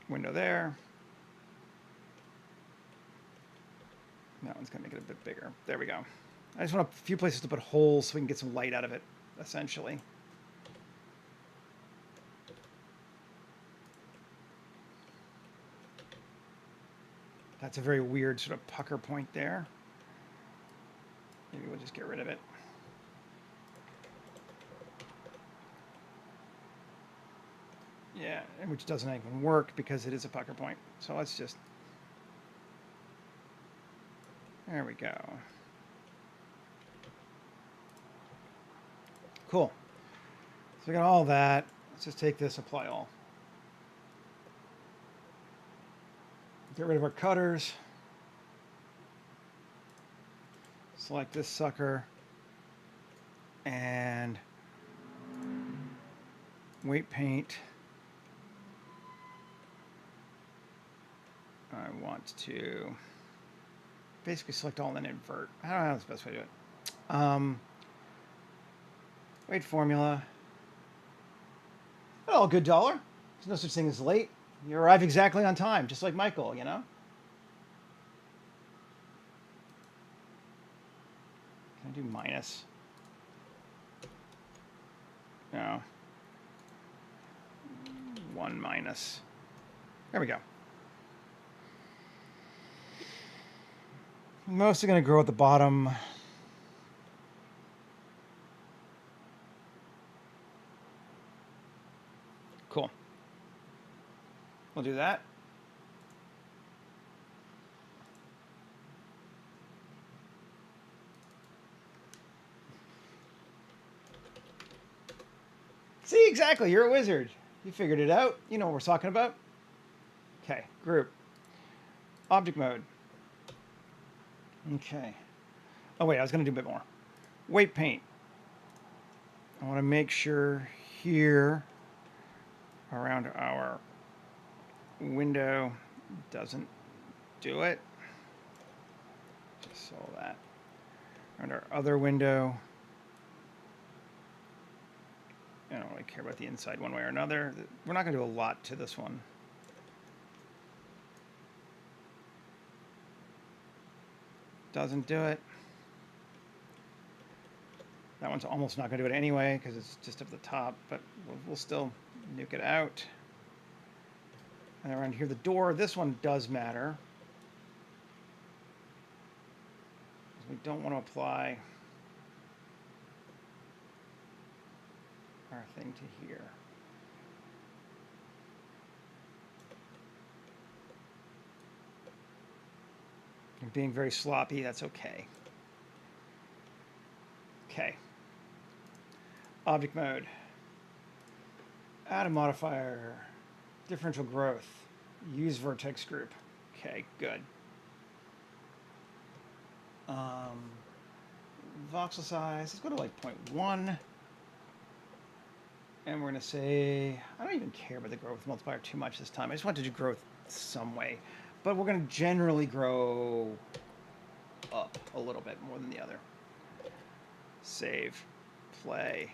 window there. That one's going to make it a bit bigger. There we go. I just want a few places to put holes so we can get some light out of it, essentially. That's a very weird sort of pucker point there. Maybe we'll just get rid of it. Yeah, which doesn't even work because it is a pucker point. So let's just... There we go. Cool. So we got all that. Let's just take this, apply all. Get rid of our cutters. Select this sucker. And weight paint. I want to basically select all and then invert. I don't know that's the best way to do it. Weight formula. Well, good dollar. There's no such thing as late. You arrive exactly on time, just like Michael, you know? Can I do minus? No. 1 minus. There we go. Mostly going to grow at the bottom. Cool. We'll do that. See, exactly. You're a wizard. You figured it out. You know what we're talking about. Okay, group. Object mode. Okay. Oh, wait, I was going to do a bit more. Weight paint. I want to make sure here around our window doesn't do it. Just so that. Around our other window. I don't really care about the inside one way or another. We're not going to do a lot to this one. Doesn't do it. That one's almost not going to do it anyway because it's just up the top, but we'll still nuke it out. And around here, the door, this one does matter. We don't want to apply our thing to here. I'm being very sloppy, that's okay. Okay. Object mode. Add a modifier. Differential growth. Use vertex group. Okay, good. Voxel size, let's go to like 0.1. And we're going to say, I don't even care about the growth multiplier too much this time. I just want to do growth some way. But we're going to generally grow up a little bit more than the other. Save. Play.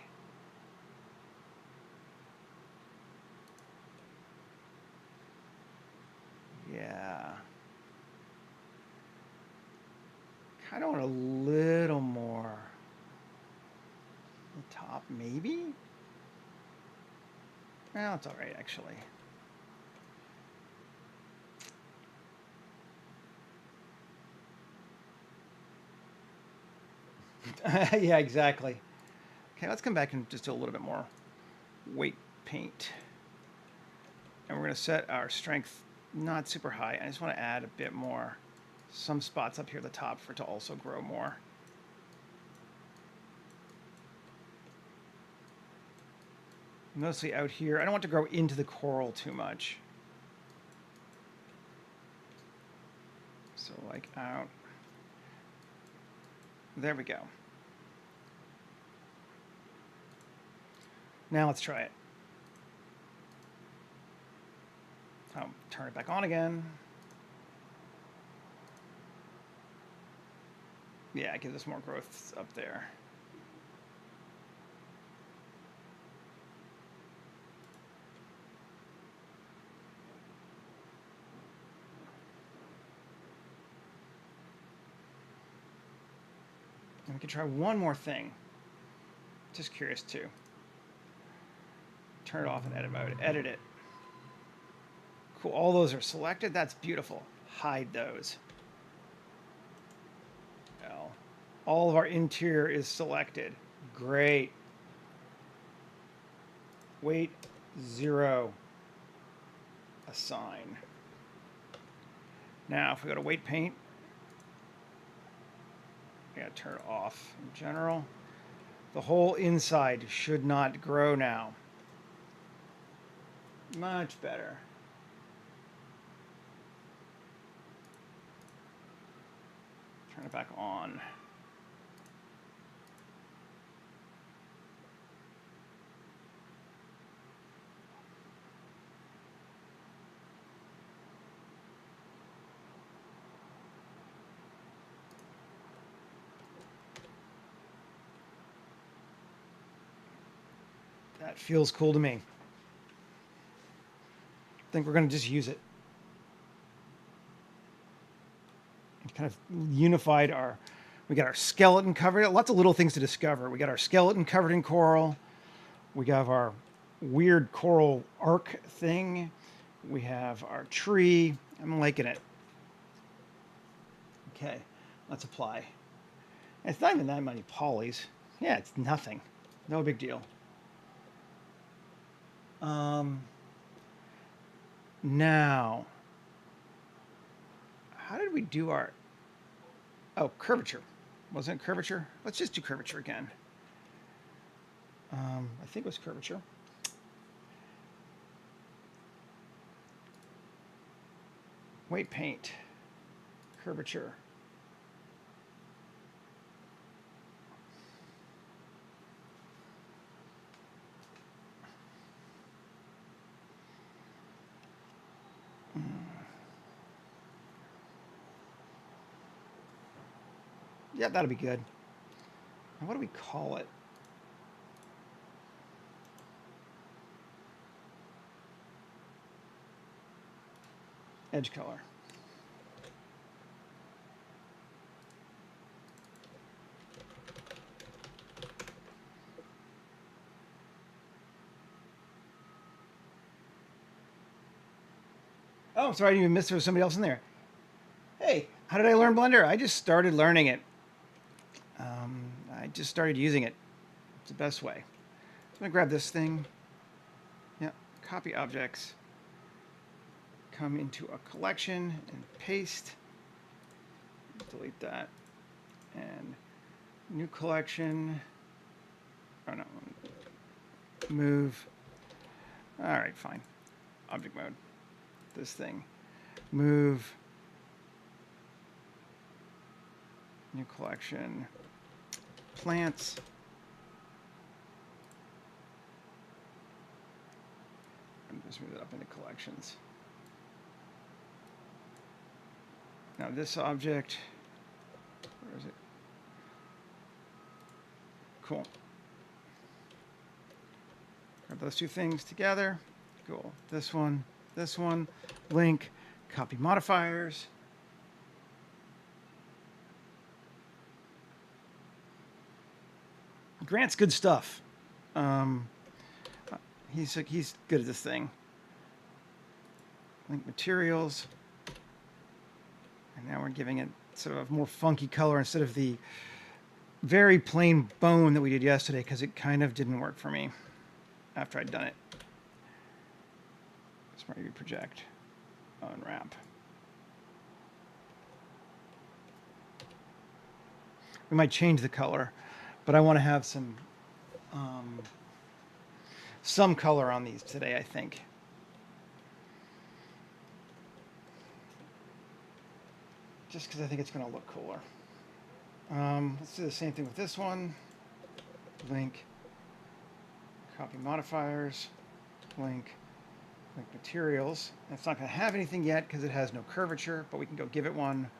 Yeah. Kind of want a little more. The top, maybe? Well, it's all right, actually. Yeah, exactly. Okay, let's come back and just do a little bit more weight paint. And we're going to set our strength not super high. I just want to add a bit more, some spots up here at the top for it to also grow more. Mostly out here. I don't want to grow into the coral too much. So like out. There we go. Now let's try it. I'll turn it back on again. Yeah, it gives us more growth up there. And we can try one more thing. Just curious too. Turn it off in edit mode. Edit it. Cool. All those are selected. That's beautiful. Hide those. Well, all of our interior is selected. Great. Weight 0. Assign. Now, if we go to weight paint, I gotta turn it off in general. The whole inside should not grow now. Much better. Turn it back on. That feels cool to me. I think we're going to just use it. Kind of unified our, we got our skeleton covered, lots of little things to discover. We got our skeleton covered in coral. We have our weird coral arc thing. We have our tree. I'm liking it. Okay, let's apply. It's not even that many polys. Yeah, it's nothing. No big deal. Now, how did we do our... Oh, curvature. Wasn't it curvature? Let's just do curvature again. I think it was curvature. Weight paint. Curvature. Yeah, that'll be good. Now, what do we call it? Edge color. Oh, sorry, I didn't even miss there was somebody else in there. Hey, how did I learn Blender? I just started learning it. I just started using it. It's the best way. I'm going to grab this thing. Yeah, copy objects. Come into a collection and paste. Delete that. And new collection. Oh, no. Move. All right, fine. Object mode. This thing. Move. New collection. Plants. And just move it up into collections. Now this object, where is it? Cool. Grab those two things together. Cool. This one, link, copy modifiers. Grant's good stuff. He's good at this thing. Link materials. And now we're giving it sort of a more funky color instead of the very plain bone that we did yesterday, because it kind of didn't work for me after I'd done it. Smart UV project, unwrap. We might change the color, but I want to have some color on these today, I think. Just because I think it's going to look cooler. Let's do the same thing with this one. Link, copy modifiers, link materials. It's not going to have anything yet because it has no curvature, but we can go give it one.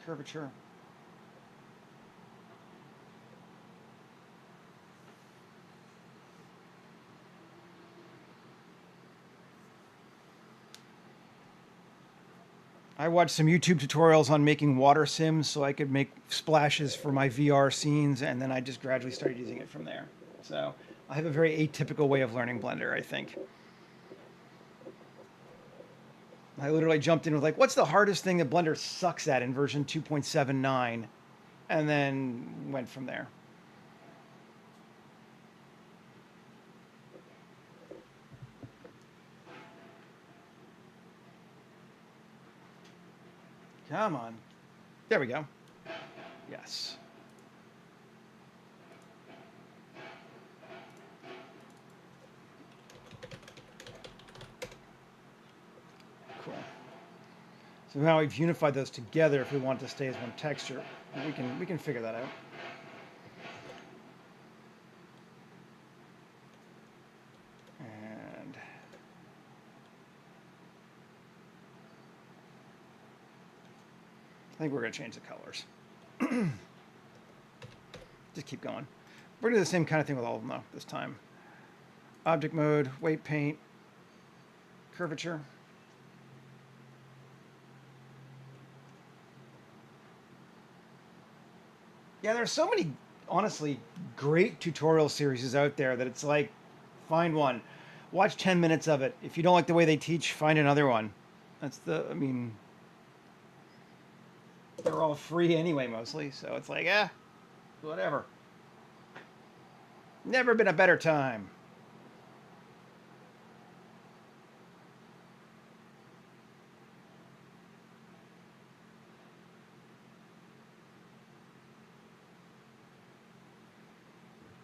Curvature. I watched some YouTube tutorials on making water sims so I could make splashes for my VR scenes, and then I just gradually started using it from there. So I have a very atypical way of learning Blender, I think. I literally jumped in with like, what's the hardest thing that Blender sucks at in version 2.79? And then went from there. Come on. There we go. Yes. Cool. So now we've unified those together. If we want to stay as one texture, we can figure that out. And I think we're going to change the colors. Just keep going. We're going to do the same kind of thing with all of them, though, this time. Object mode, weight paint, curvature. Yeah, there's so many, honestly, great tutorial series out there that it's like, find one. Watch 10 minutes of it. If you don't like the way they teach, find another one. I mean, they're all free anyway, mostly. So it's like, whatever. Never been a better time.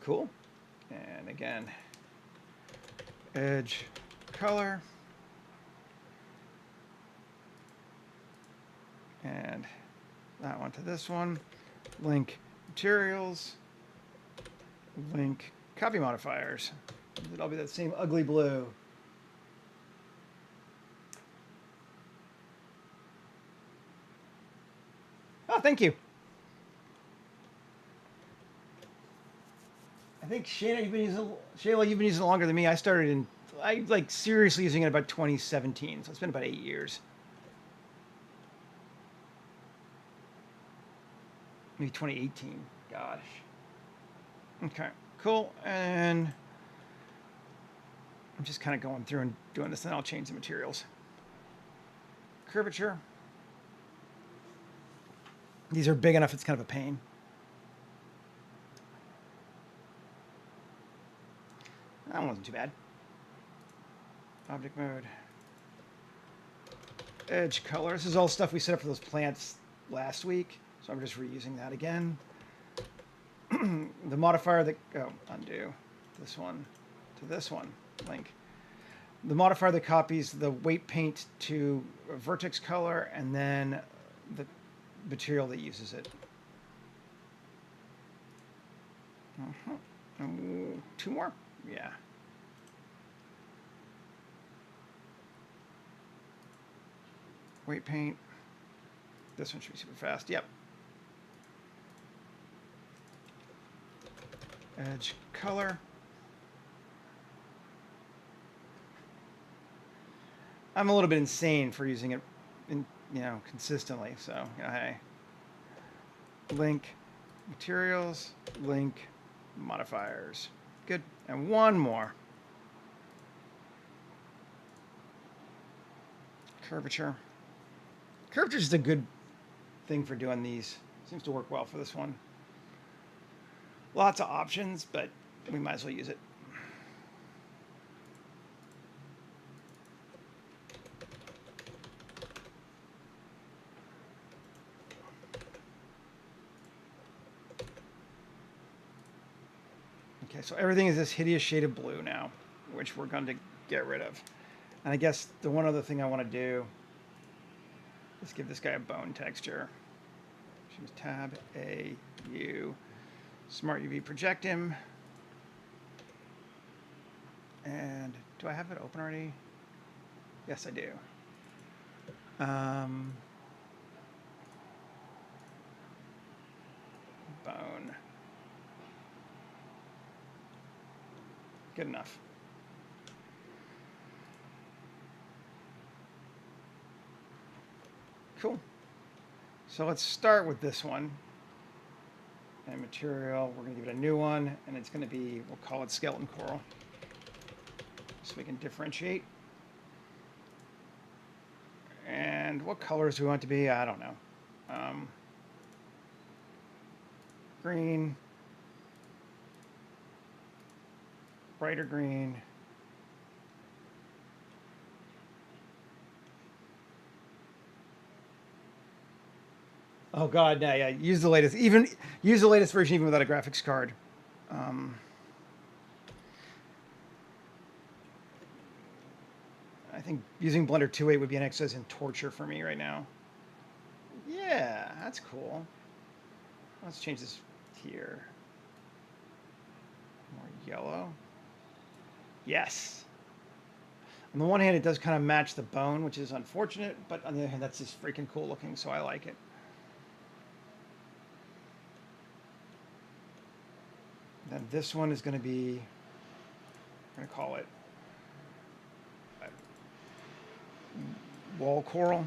Cool. And again, edge color. And that one to this one. Link materials. Link copy modifiers. It'll be that same ugly blue. Oh, thank you. I think Shayla, you've been using it longer than me. I like seriously using it about 2017, so it's been about 8 years. Maybe 2018. Gosh. Okay, cool. And I'm just kind of going through and doing this, and I'll change the materials. Curvature. These are big enough, it's kind of a pain. That one wasn't too bad. Object mode. Edge color. This is all stuff we set up for those plants last week, so I'm just reusing that again. The modifier that, undo this one to this one, link. The modifier that copies the weight paint to a vertex color, and then the material that uses it. And 2 more? Yeah. Weight paint. This one should be super fast. Yep. Edge color. I'm a little bit insane for using it, consistently. So, hey. Link materials. Link modifiers. Good. And one more. Curvature. Curvature is a good thing for doing these. Seems to work well for this one. Lots of options, but we might as well use it. so everything is this hideous shade of blue now, which we're going to get rid of. And I guess the one other thing I want to do is give this guy a bone texture. Choose tab A U, smart UV project him. And do I have it open already? Yes, I do. Bone. Good enough. Cool. So let's start with this one. And material, we're going to give it a new one, and it's going to be, we'll call it skeleton coral. So we can differentiate. And what colors do we want it to be? I don't know. Green. Brighter green. Oh God, yeah. Use the latest. Use the latest version even without a graphics card. I think using Blender 2.8 would be an exercise in torture for me right now. Yeah, that's cool. Let's change this here. More yellow. Yes. On the one hand, it does kind of match the bone, which is unfortunate, but on the other hand, that's just freaking cool looking, so I like it. Then this one is going to be, I'm going to call it wall coral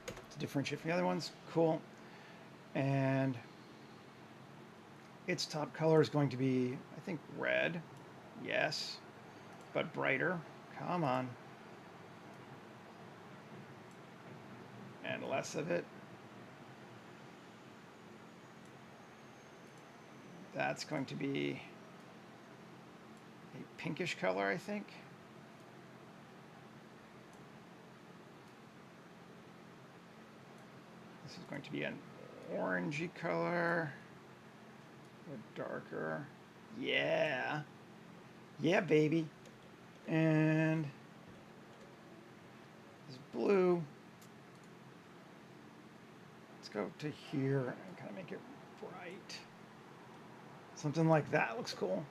to differentiate from the other ones. Cool. And its top color is going to be, I think, red. Yes, but brighter. Come on. And less of it. That's going to be a pinkish color, I think. This is going to be an orangey color. Or darker. Yeah. Yeah, baby. And this blue. Let's go to here and kind of make it bright. Something like that looks cool.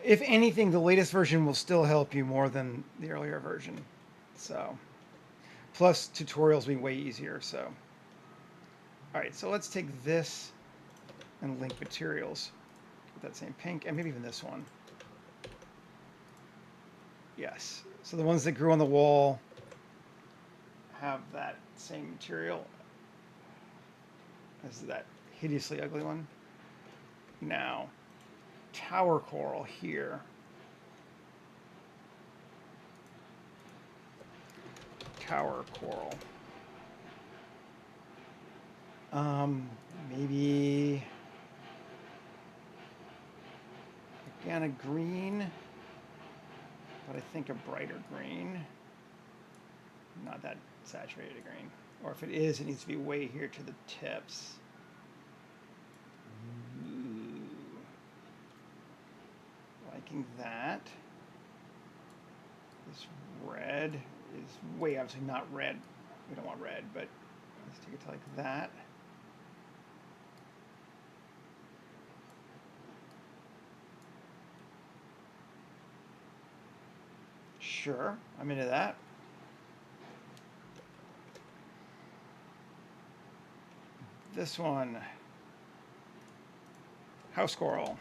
If anything, the latest version will still help you more than the earlier version. So, plus tutorials will be way easier. So, all right, so let's take this and link materials with that same pink, and maybe even this one. Yes, so the ones that grew on the wall have that same material as that hideously ugly one. Now, tower coral here. Tower coral. Maybe again a green, but I think a brighter green. Not that saturated a green. Or if it is, it needs to be way here to the tips. Ooh. Liking that. This red is way obviously not red. We don't want red, but let's take it to like that. Sure, I'm into that. This one, house coral.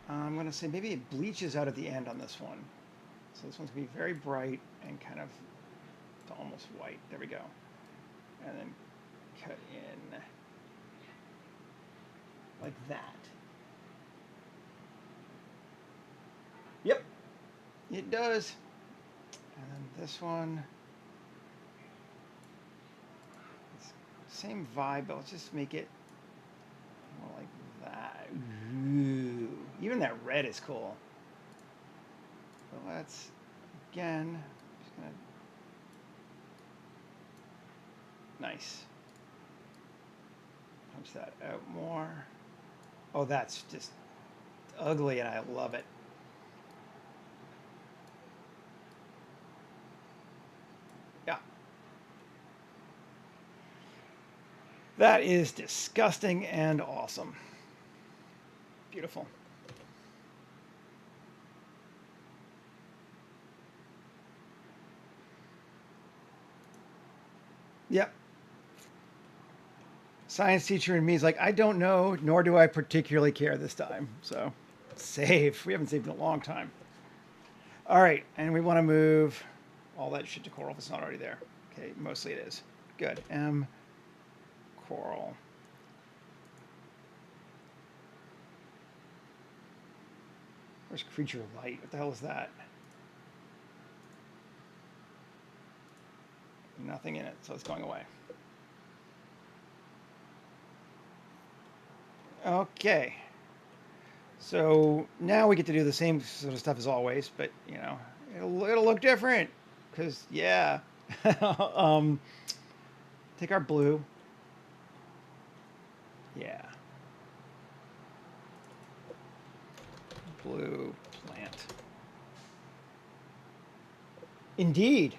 I'm going to say maybe it bleaches out at the end on this one. So this one's going to be very bright and kind of almost white. There we go. And then cut in like that. Yep, it does. And then this one, same vibe, but let's just make it more like that. Ooh, even that red is cool. But let's, again, just gonna Nice. Punch that out more. Oh, that's just ugly, and I love it. Yeah. That is disgusting and awesome. Beautiful. Yep. Science teacher in me is like, I don't know, nor do I particularly care this time. So, save. We haven't saved in a long time. All right, and we want to move all that shit to coral if it's not already there. Okay, mostly it is. Good. M, coral. Where's creature light? What the hell is that? Nothing in it, so it's going away. Okay. So now we get to do the same sort of stuff as always, but you know, it'll look different because yeah. Take our blue. Yeah. Blue plant. Indeed.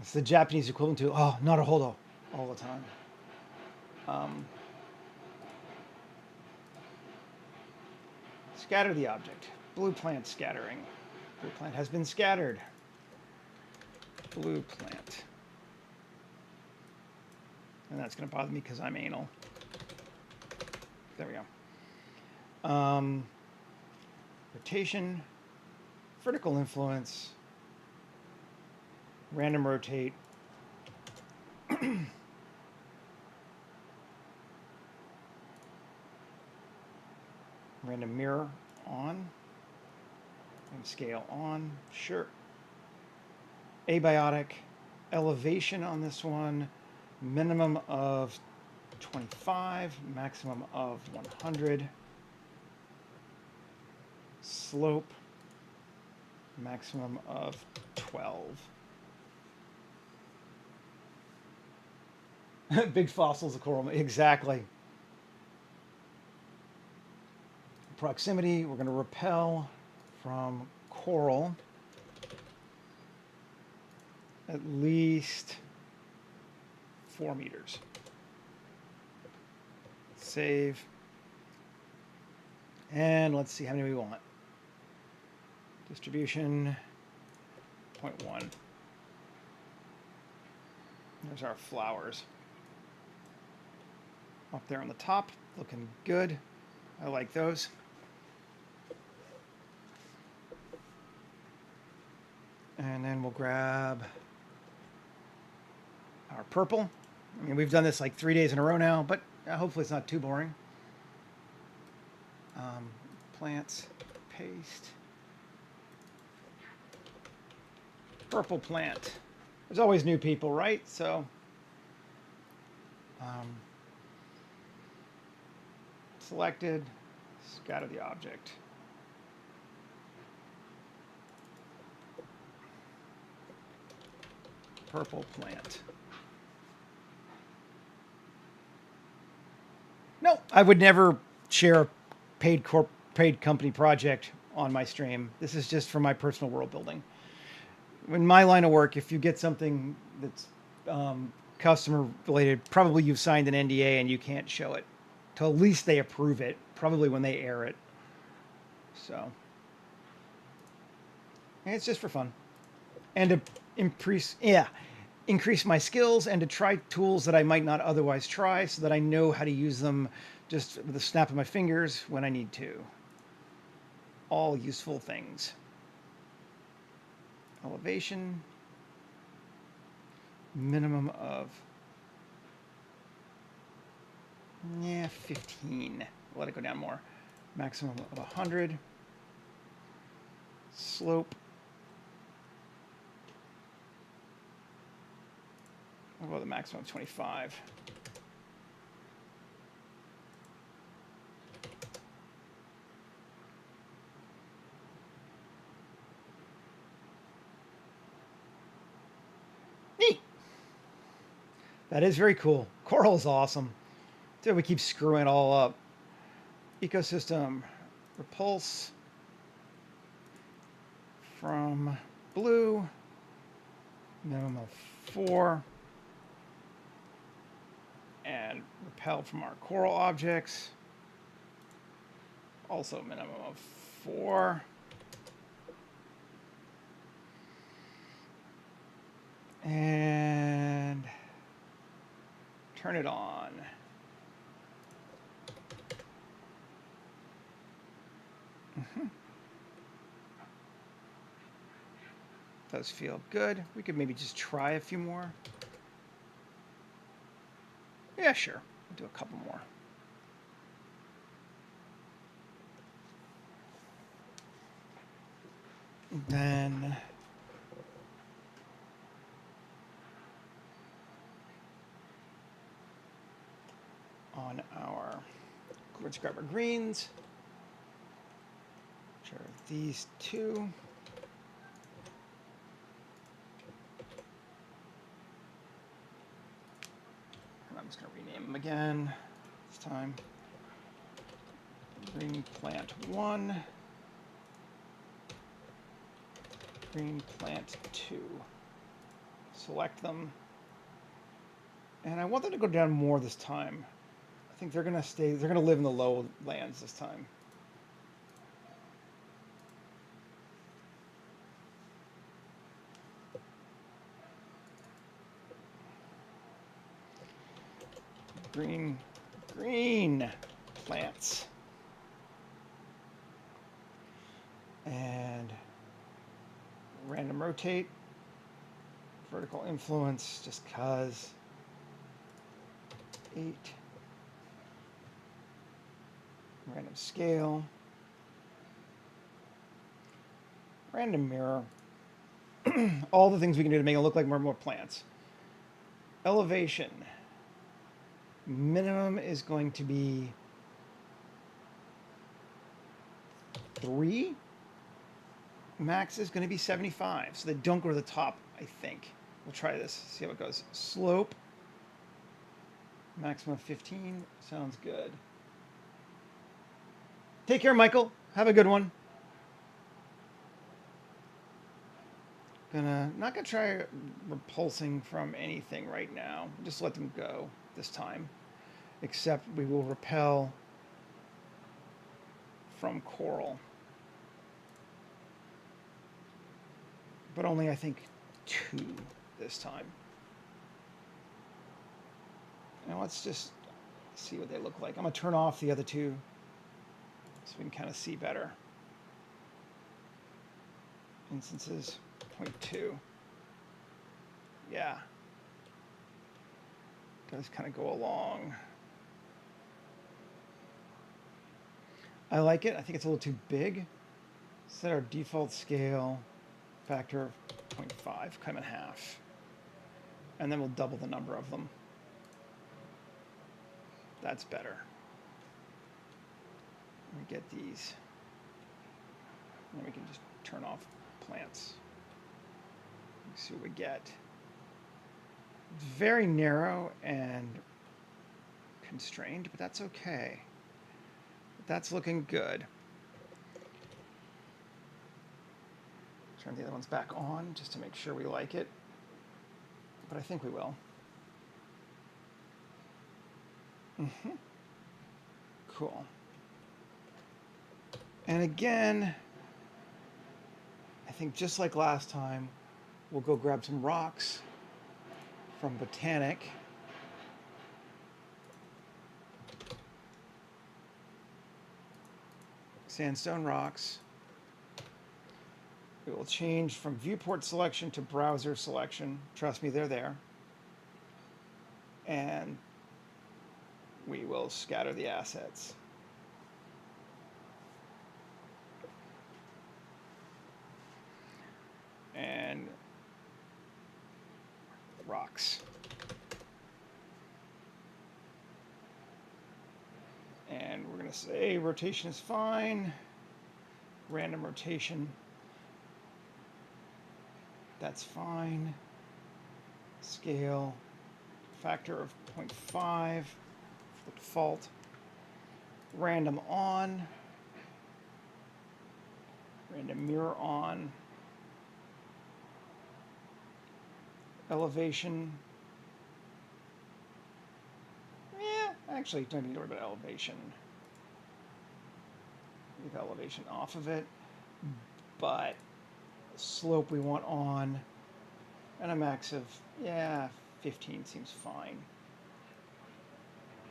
It's the Japanese equivalent to, oh, not a holdo, all the time. Scatter the object. Blue plant scattering. Blue plant has been scattered. Blue plant. And that's going to bother me because I'm anal. There we go. Rotation. Vertical influence. Random rotate. Random mirror on. And scale on. Sure. Abiotic. Elevation on this one. Minimum of 25. Maximum of 100. Slope. Maximum of 12. Big fossils of coral. Exactly. Proximity, we're going to repel from coral at least 4 meters. Save. And let's see how many we want. Distribution 0.1. There's our flowers. Up there on the top, looking good. I like those. And then we'll grab our purple. I mean, we've done this like 3 days in a row now, but hopefully it's not too boring. Plants, paste. Purple plant. There's always new people, right? So, selected, scatter the object. Purple plant. No, I would never share a paid company project on my stream. This is just for my personal world building. In my line of work, if you get something that's customer related, probably you've signed an NDA and you can't show it till at least they approve it, probably when they air it. So, and it's just for fun. And to increase my skills and to try tools that I might not otherwise try so that I know how to use them just with a snap of my fingers when I need to. All useful things. Elevation. Minimum of 15. Let it go down more. Maximum of 100. Slope. What about the maximum of 25? That is very cool. Coral is awesome. Dude, we keep screwing it all up. Ecosystem. Repulse from blue. Minimum of 4. And repel from our coral objects. Also minimum of 4. And turn it on. Does feel good. We could maybe just try a few more. Yeah, sure. We'll do a couple more. Then on our, let's grab our greens, which are these two. And I'm just going to rename them again this time. Green plant 1, green plant 2. Select them. And I want them to go down more this time. I think they're going to live in the lowlands this time. Green plants. And random rotate, vertical influence, just cause. 8. Random scale. Random mirror. All the things we can do to make it look like more plants. Elevation. Minimum is going to be 3. Max is going to be 75. So they don't go to the top, I think. We'll try this, see how it goes. Slope. Maximum 15. Sounds good. Take care, Michael. Have a good one. Not gonna try repulsing from anything right now. Just let them go this time. Except we will repel from coral. But only, I think, 2 this time. Now let's just see what they look like. I'm going to turn off the other 2 so we can kind of see better. Instances, 0.2. Yeah. Does kind of go along. I like it. I think it's a little too big. Set our default scale factor of 0.5, cut them in half. And then we'll double the number of them. That's better. We get these. And we can just turn off plants. Let's see what we get. It's very narrow and constrained, but that's okay. That's looking good. Turn the other ones back on just to make sure we like it. But I think we will. Cool. And again, I think just like last time, we'll go grab some rocks from Botanic. Sandstone rocks. We will change from viewport selection to browser selection. Trust me, they're there. And we will scatter the assets. And rocks. And we're going to say rotation is fine. Random rotation. That's fine. Scale factor of 0.5 for the default. Random on. Random mirror on. Elevation. Yeah, actually, don't need to worry about elevation. Leave elevation off of it. But slope we want on. And a max of, yeah, 15 seems fine.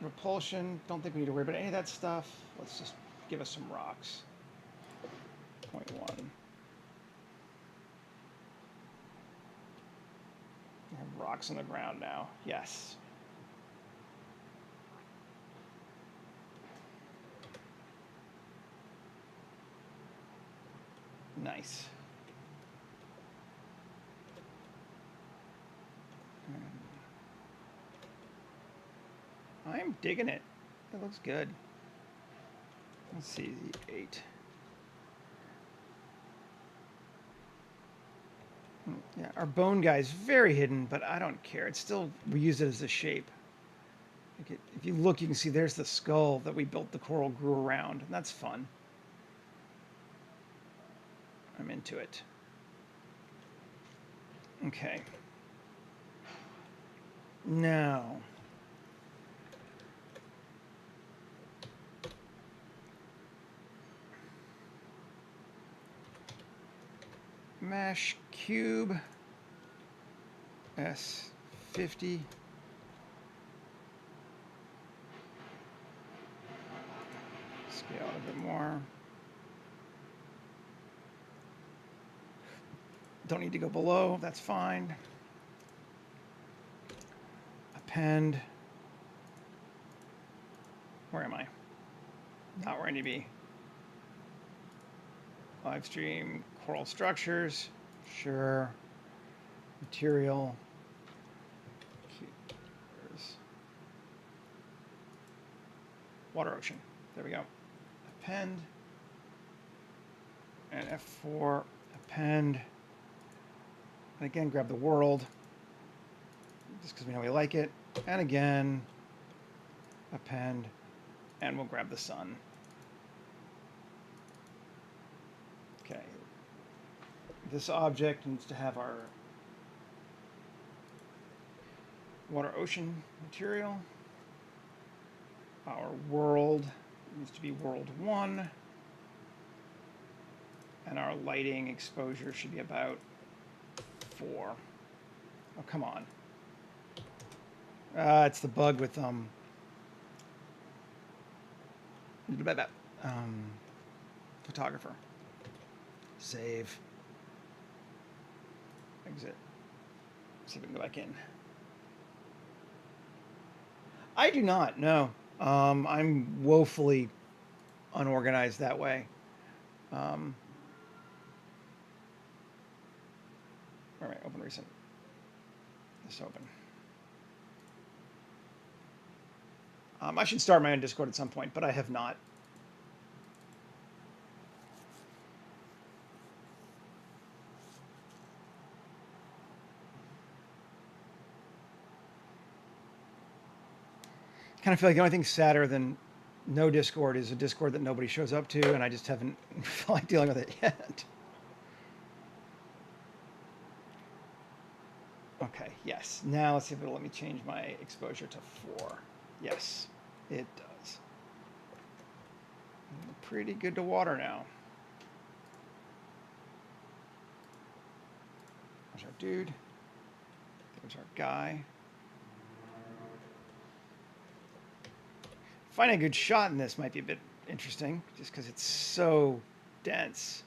Repulsion, don't think we need to worry about any of that stuff. Let's just give us some rocks. 0.1. We have rocks on the ground now. Yes. Nice. I'm digging it. It looks good. Let's see, the 8. Yeah, our bone guy is very hidden, but I don't care. It's still, we use it as a shape. If you look, you can see there's the skull that we built the coral grew around, and that's fun. I'm into it. Okay. Now, mesh cube S50. Scale it a bit more. Don't need to go below, that's fine. Append. Where am I? Not where I need to be. Live stream, coral structures, sure. Material. Water ocean. There we go. Append. And F4, append. And again, grab the world, just because we know we like it. And again, append, and we'll grab the sun. Okay. This object needs to have our water ocean material. Our world needs to be world 1. And our lighting exposure should be about 4. Oh, come on. It's the bug with photographer. Save. Exit. See if we can go back in. I do not, no. I'm woefully unorganized that way. All right, open recent. This open. I should start my own Discord at some point, but I have not. Kind of feel like the only thing sadder than no Discord is a Discord that nobody shows up to, and I just haven't felt like dealing with it yet. Okay, yes. Now let's see if it'll let me change my exposure to 4. Yes, it does. Pretty good to water now. There's our dude. There's our guy. Finding a good shot in this might be a bit interesting, just because it's so dense.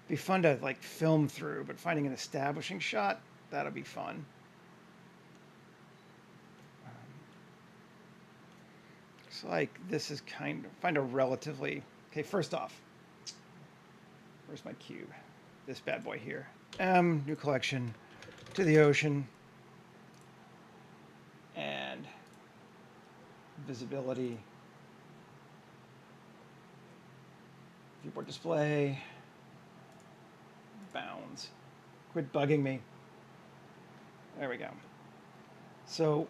It'd be fun to like film through, but finding an establishing shot, that'll be fun. Looks like this is kind of, find a relatively, okay, first off, where's my cube? This bad boy here. New collection, to the ocean, and visibility, viewport display, bounds. Quit bugging me. There we go. So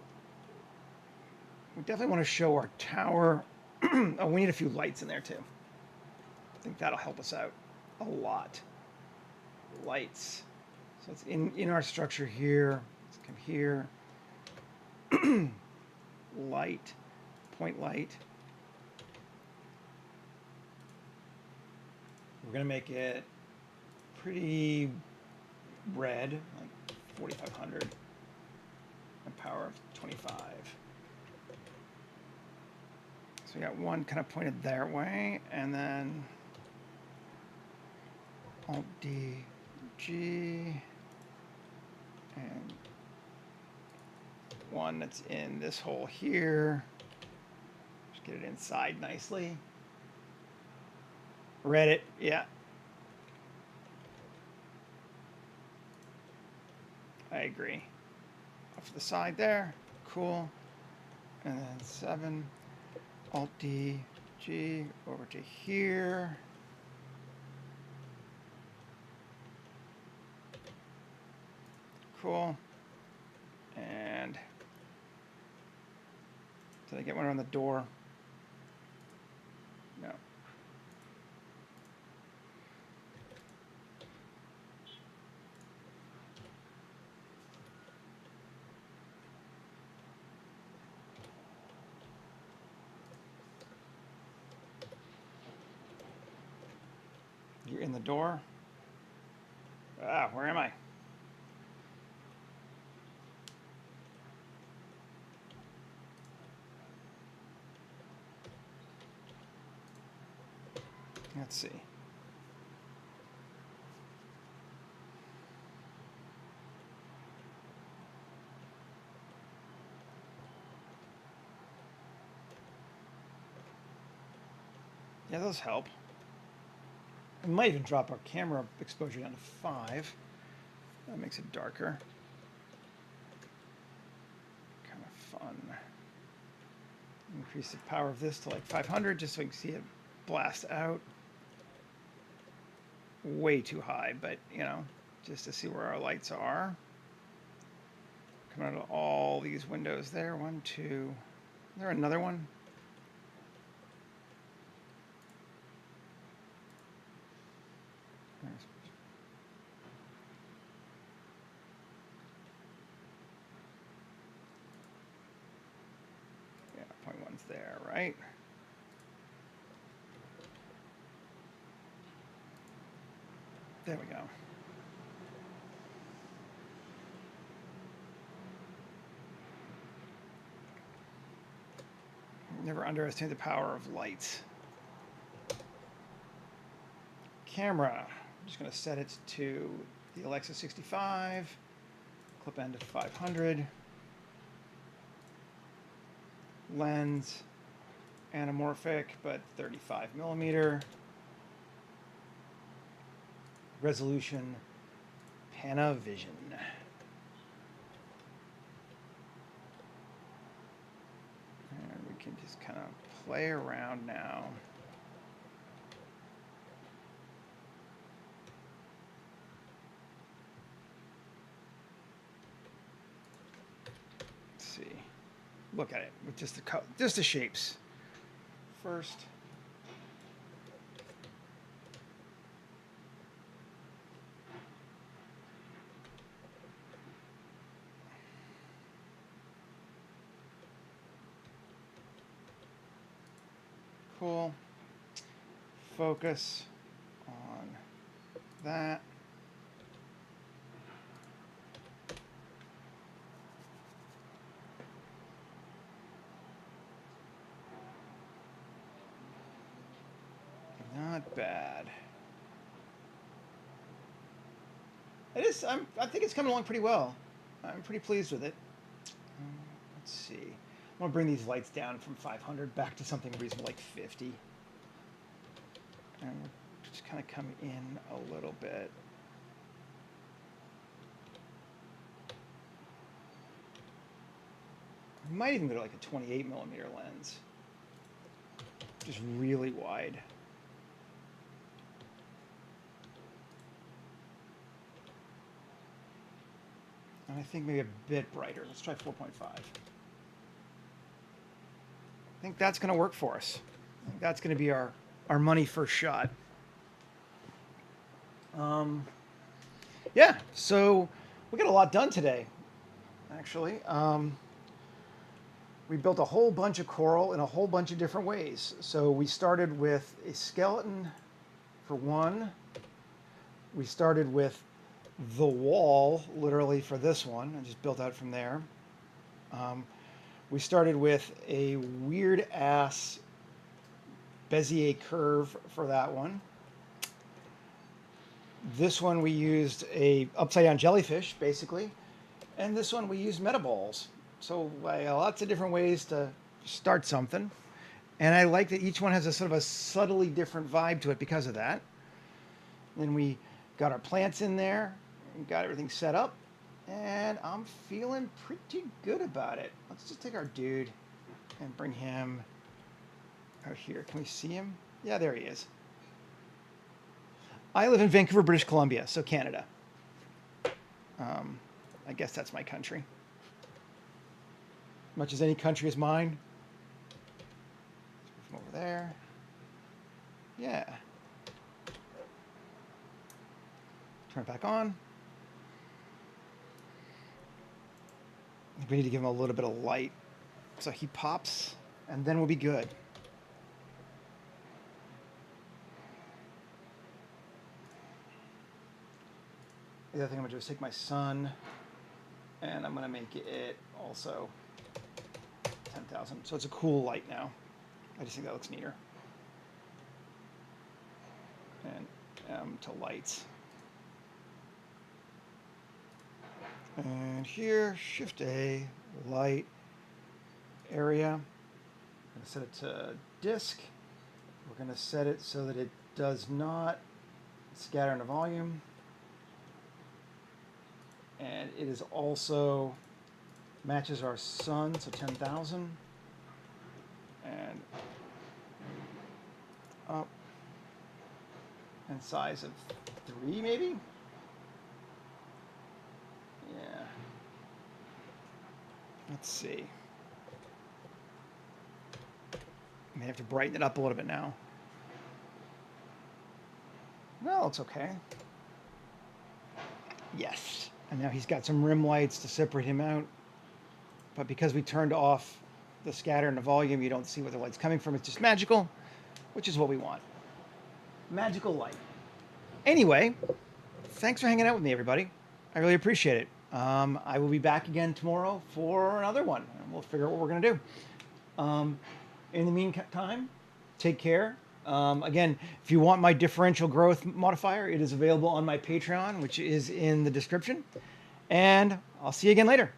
We definitely want to show our tower. Oh, we need a few lights in there too. I think that'll help us out a lot. Lights. So it's in our structure here. Let's come here. Light, point light. We're gonna make it pretty red, like 4,500, and power of 25. So we got one kind of pointed that way, and then Alt D, G, and one that's in this hole here. Just get it inside nicely. Read it, yeah. I agree. Off to the side there, cool. And then 7, Alt D, G, over to here. Cool. And did I get one around the door? No. You're in the door? Ah, where am I? Let's see. Yeah, those help. We might even drop our camera exposure down to 5. That makes it darker. Kind of fun. Increase the power of this to like 500 just so we can see it blast out. Way too high, but you know, just to see where our lights are. Come out of all these windows there. 1, 2. Is there another one? Yeah, point 1's there, right? There we go. Never underestimate the power of lights. Camera. I'm just going to set it to the Alexa 65. Clip end to 500. Lens. Anamorphic, but 35 millimeter. Resolution Panavision. And we can just kind of play around now. Let's see. Look at it with just the shapes. First. Cool. Focus on that. Not bad. It is. I think it's coming along pretty well. I'm pretty pleased with it. Let's see. I'm gonna bring these lights down from 500 back to something reasonable like 50. And we'll just kind of come in a little bit. I might even go to like a 28 millimeter lens. Just really wide. And I think maybe a bit brighter. Let's try 4.5. think that's going to work for us. I think that's going to be our money first shot. Yeah, so we got a lot done today, actually. We built a whole bunch of coral in a whole bunch of different ways. So we started with a skeleton for one. We started with the wall, literally, for this one. I just built out from there. We started with a weird-ass Bezier curve for that one. This one we used a upside-down jellyfish, basically. And this one we used metaballs. So lots of different ways to start something. And I like that each one has a sort of a subtly different vibe to it because of that. Then we got our plants in there and got everything set up. And I'm feeling pretty good about it. Let's just take our dude and bring him out here. Can we see him? Yeah, there he is. I live in Vancouver, British Columbia, so Canada. I guess that's my country. Much as any country is mine. From over there. Yeah. Turn it back on. We need to give him a little bit of light so he pops, and then we'll be good. The other thing I'm going to do is take my sun, and I'm going to make it also 10,000. So it's a cool light now. I just think that looks neater. And to lights. And here, Shift A, light, area. I'm going to set it to disk. We're going to set it so that it does not scatter into volume. And it is also matches our sun, so 10,000. And up. And size of 3, maybe? Yeah. Let's see. I may have to brighten it up a little bit now. No, it's okay. Yes. And now he's got some rim lights to separate him out. But because we turned off the scatter and the volume, you don't see where the light's coming from. It's just magical, which is what we want. Magical light. Anyway, thanks for hanging out with me, everybody. I really appreciate it. I will be back again tomorrow for another one, and we'll figure out what we're going to do. In the meantime, take care. Again, if you want my differential growth modifier, it is available on my Patreon, which is in the description. And I'll see you again later.